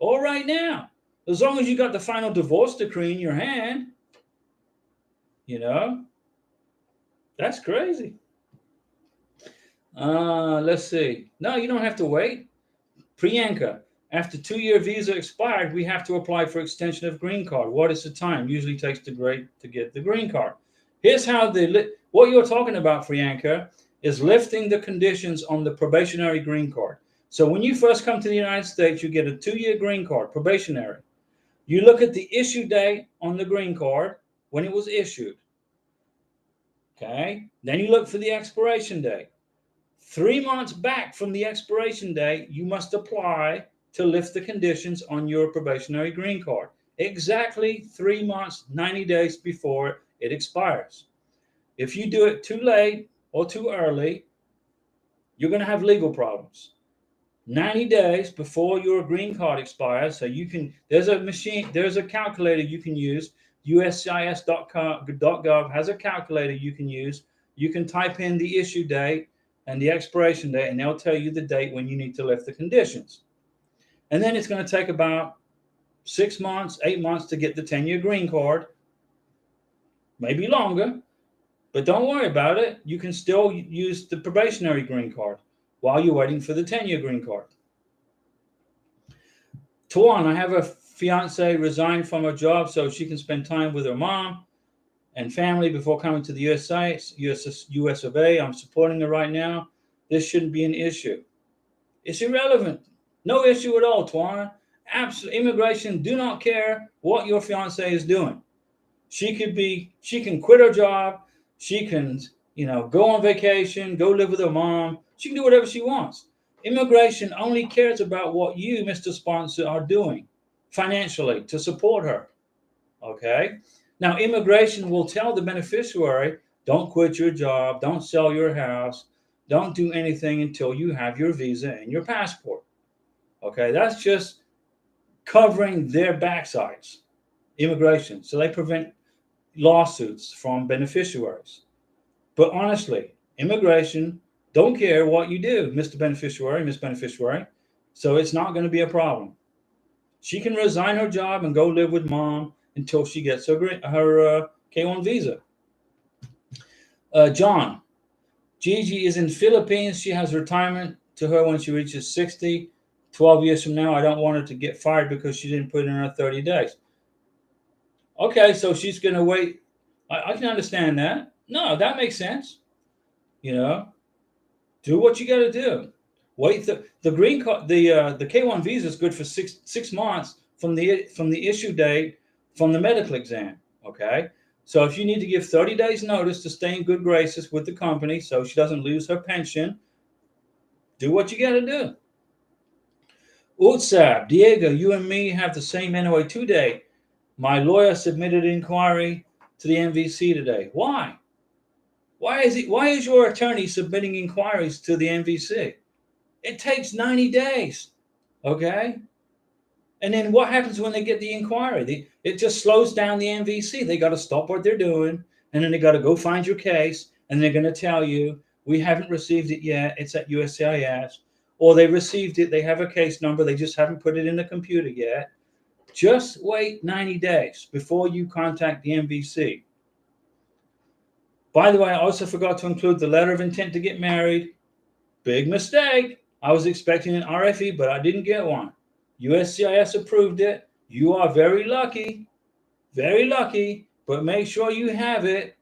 or right now, as long as you got the final divorce decree in your hand. You know, that's crazy. Let's see. No, you don't have to wait. Priyanka, after 2-year visa expired, we have to apply for extension of green card. What is the time? Usually takes to get the green card. Here's how what you're talking about, Priyanka, is lifting the conditions on the probationary green card. So when you first come to the United States, you get a 2-year green card, probationary. You look at the issue date on the green card when it was issued. Okay. Then you look for the expiration date. 3 months back from the expiration date, you must apply to lift the conditions on your probationary green card. Exactly 3 months, 90 days before it expires. If you do it too late or too early, you're going to have legal problems. 90 days before your green card expires, so there's a calculator you can use. USCIS.gov has a calculator you can use. You can type in the issue date and the expiration date, and they'll tell you the date when you need to lift the conditions. And then it's going to take about 6 months, 8 months to get the 10-year green card, maybe longer, but don't worry about it. You can still use the probationary green card while you're waiting for the 10-year green card. Tuan, I have a fiance resigned from her job so she can spend time with her mom and family before coming to the US of A. I'm supporting her right now. This shouldn't be an issue. It's irrelevant. No issue at all, Tuan. Absolutely. Immigration do not care what your fiance is doing. She can quit her job. She can, go on vacation, go live with her mom. She can do whatever she wants. Immigration only cares about what you, Mr. Sponsor, are doing financially to support her. Okay? Now, immigration will tell the beneficiary, don't quit your job, don't sell your house, don't do anything until you have your visa and your passport. Okay? That's just covering their backsides, immigration. So they prevent lawsuits from beneficiaries. But honestly, immigration don't care what you do, Mr. Beneficiary, Miss Beneficiary. So it's not going to be a problem. She can resign her job and go live with mom until she gets her K-1 visa. John, Gigi is in Philippines. She has retirement to her when she reaches 60. 12 years from now, I don't want her to get fired because she didn't put in her 30 days. Okay, so she's going to wait. I can understand that. No, that makes sense. Do what you got to do. Wait. The green card, the K-1 visa is good for six months from the issue date from the medical exam. Okay, so if you need to give 30 days notice to stay in good graces with the company so she doesn't lose her pension, do what you got to do. Utsab, Diego, you and me have the same NOA2 date. My lawyer submitted an inquiry to the NVC today. Why? Why is your attorney submitting inquiries to the NVC? It takes 90 days. Okay? And then what happens when they get the inquiry? It just slows down the NVC. They got to stop what they're doing, and then they got to go find your case, and they're going to tell you, we haven't received it yet. It's at USCIS. Or they received it. They have a case number. They just haven't put it in the computer yet. Just wait 90 days before you contact the NVC. By the way, I also forgot to include the letter of intent to get married. Big mistake. I was expecting an RFE, but I didn't get one. USCIS approved it. You are very lucky, but make sure you have it.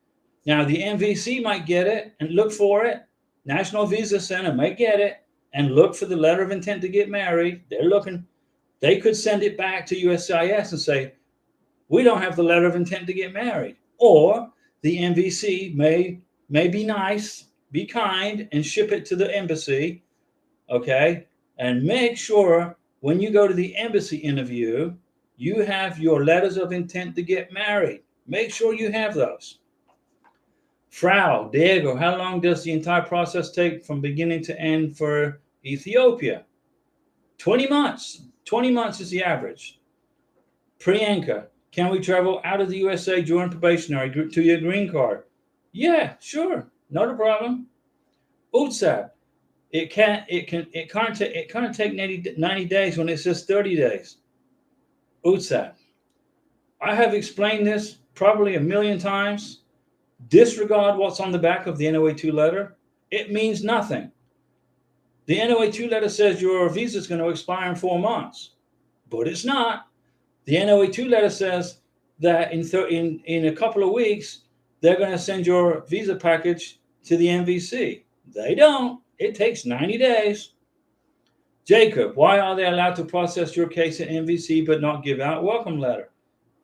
Now, the NVC might get it and look for it. National Visa Center might get it and look for the letter of intent to get married. They're looking. They could send it back to USCIS and say, we don't have the letter of intent to get married. Or the NVC may be nice, be kind, and ship it to the embassy, okay? And make sure when you go to the embassy interview, you have your letters of intent to get married. Make sure you have those. Frau, Diego, how long does the entire process take from beginning to end for Ethiopia? 20 months. 20 months is the average. Priyanka, can we travel out of the USA during probationary to your green card? Yeah, sure. Not a problem. Utsab, it can't take 90 days when it says 30 days. Utsab, I have explained this probably a million times. Disregard what's on the back of the NOA2 letter. It means nothing. The NOA2 letter says your visa is going to expire in 4 months, but it's not. The NOA2 letter says that in a couple of weeks, they're going to send your visa package to the NVC. They don't. It takes 90 days. Jacob, why are they allowed to process your case at NVC but not give out welcome letter?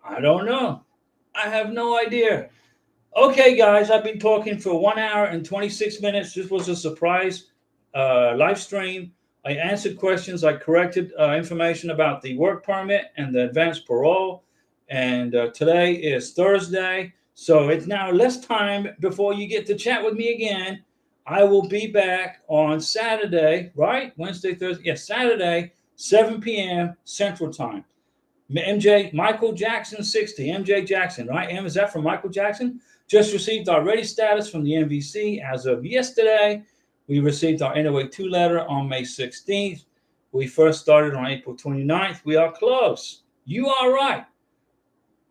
I don't know. I have no idea. Okay, guys, I've been talking for 1 hour and 26 minutes. This was a surprise live stream. I answered questions. I corrected information about the work permit and the advanced parole. And today is Thursday. So it's now less time before you get to chat with me again. I will be back on Saturday, right? Wednesday, Thursday. Yes, Saturday, 7 p.m. Central Time. Michael Jackson 60. MJ Jackson, right? Is that from Michael Jackson? Just received our ready status from the NVC as of yesterday. We received our NOA2 letter on May 16th. We first started on April 29th. We are close. You are right.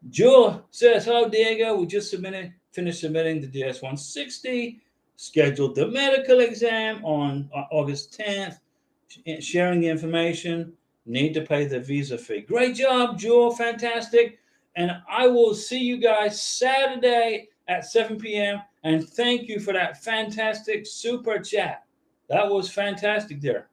Jewel says, hello, Diego. We just finished submitting the DS-160, scheduled the medical exam on August 10th, sharing the information, need to pay the visa fee. Great job, Jewel. Fantastic. And I will see you guys Saturday at 7 p.m. And thank you for that fantastic super chat. That was fantastic there.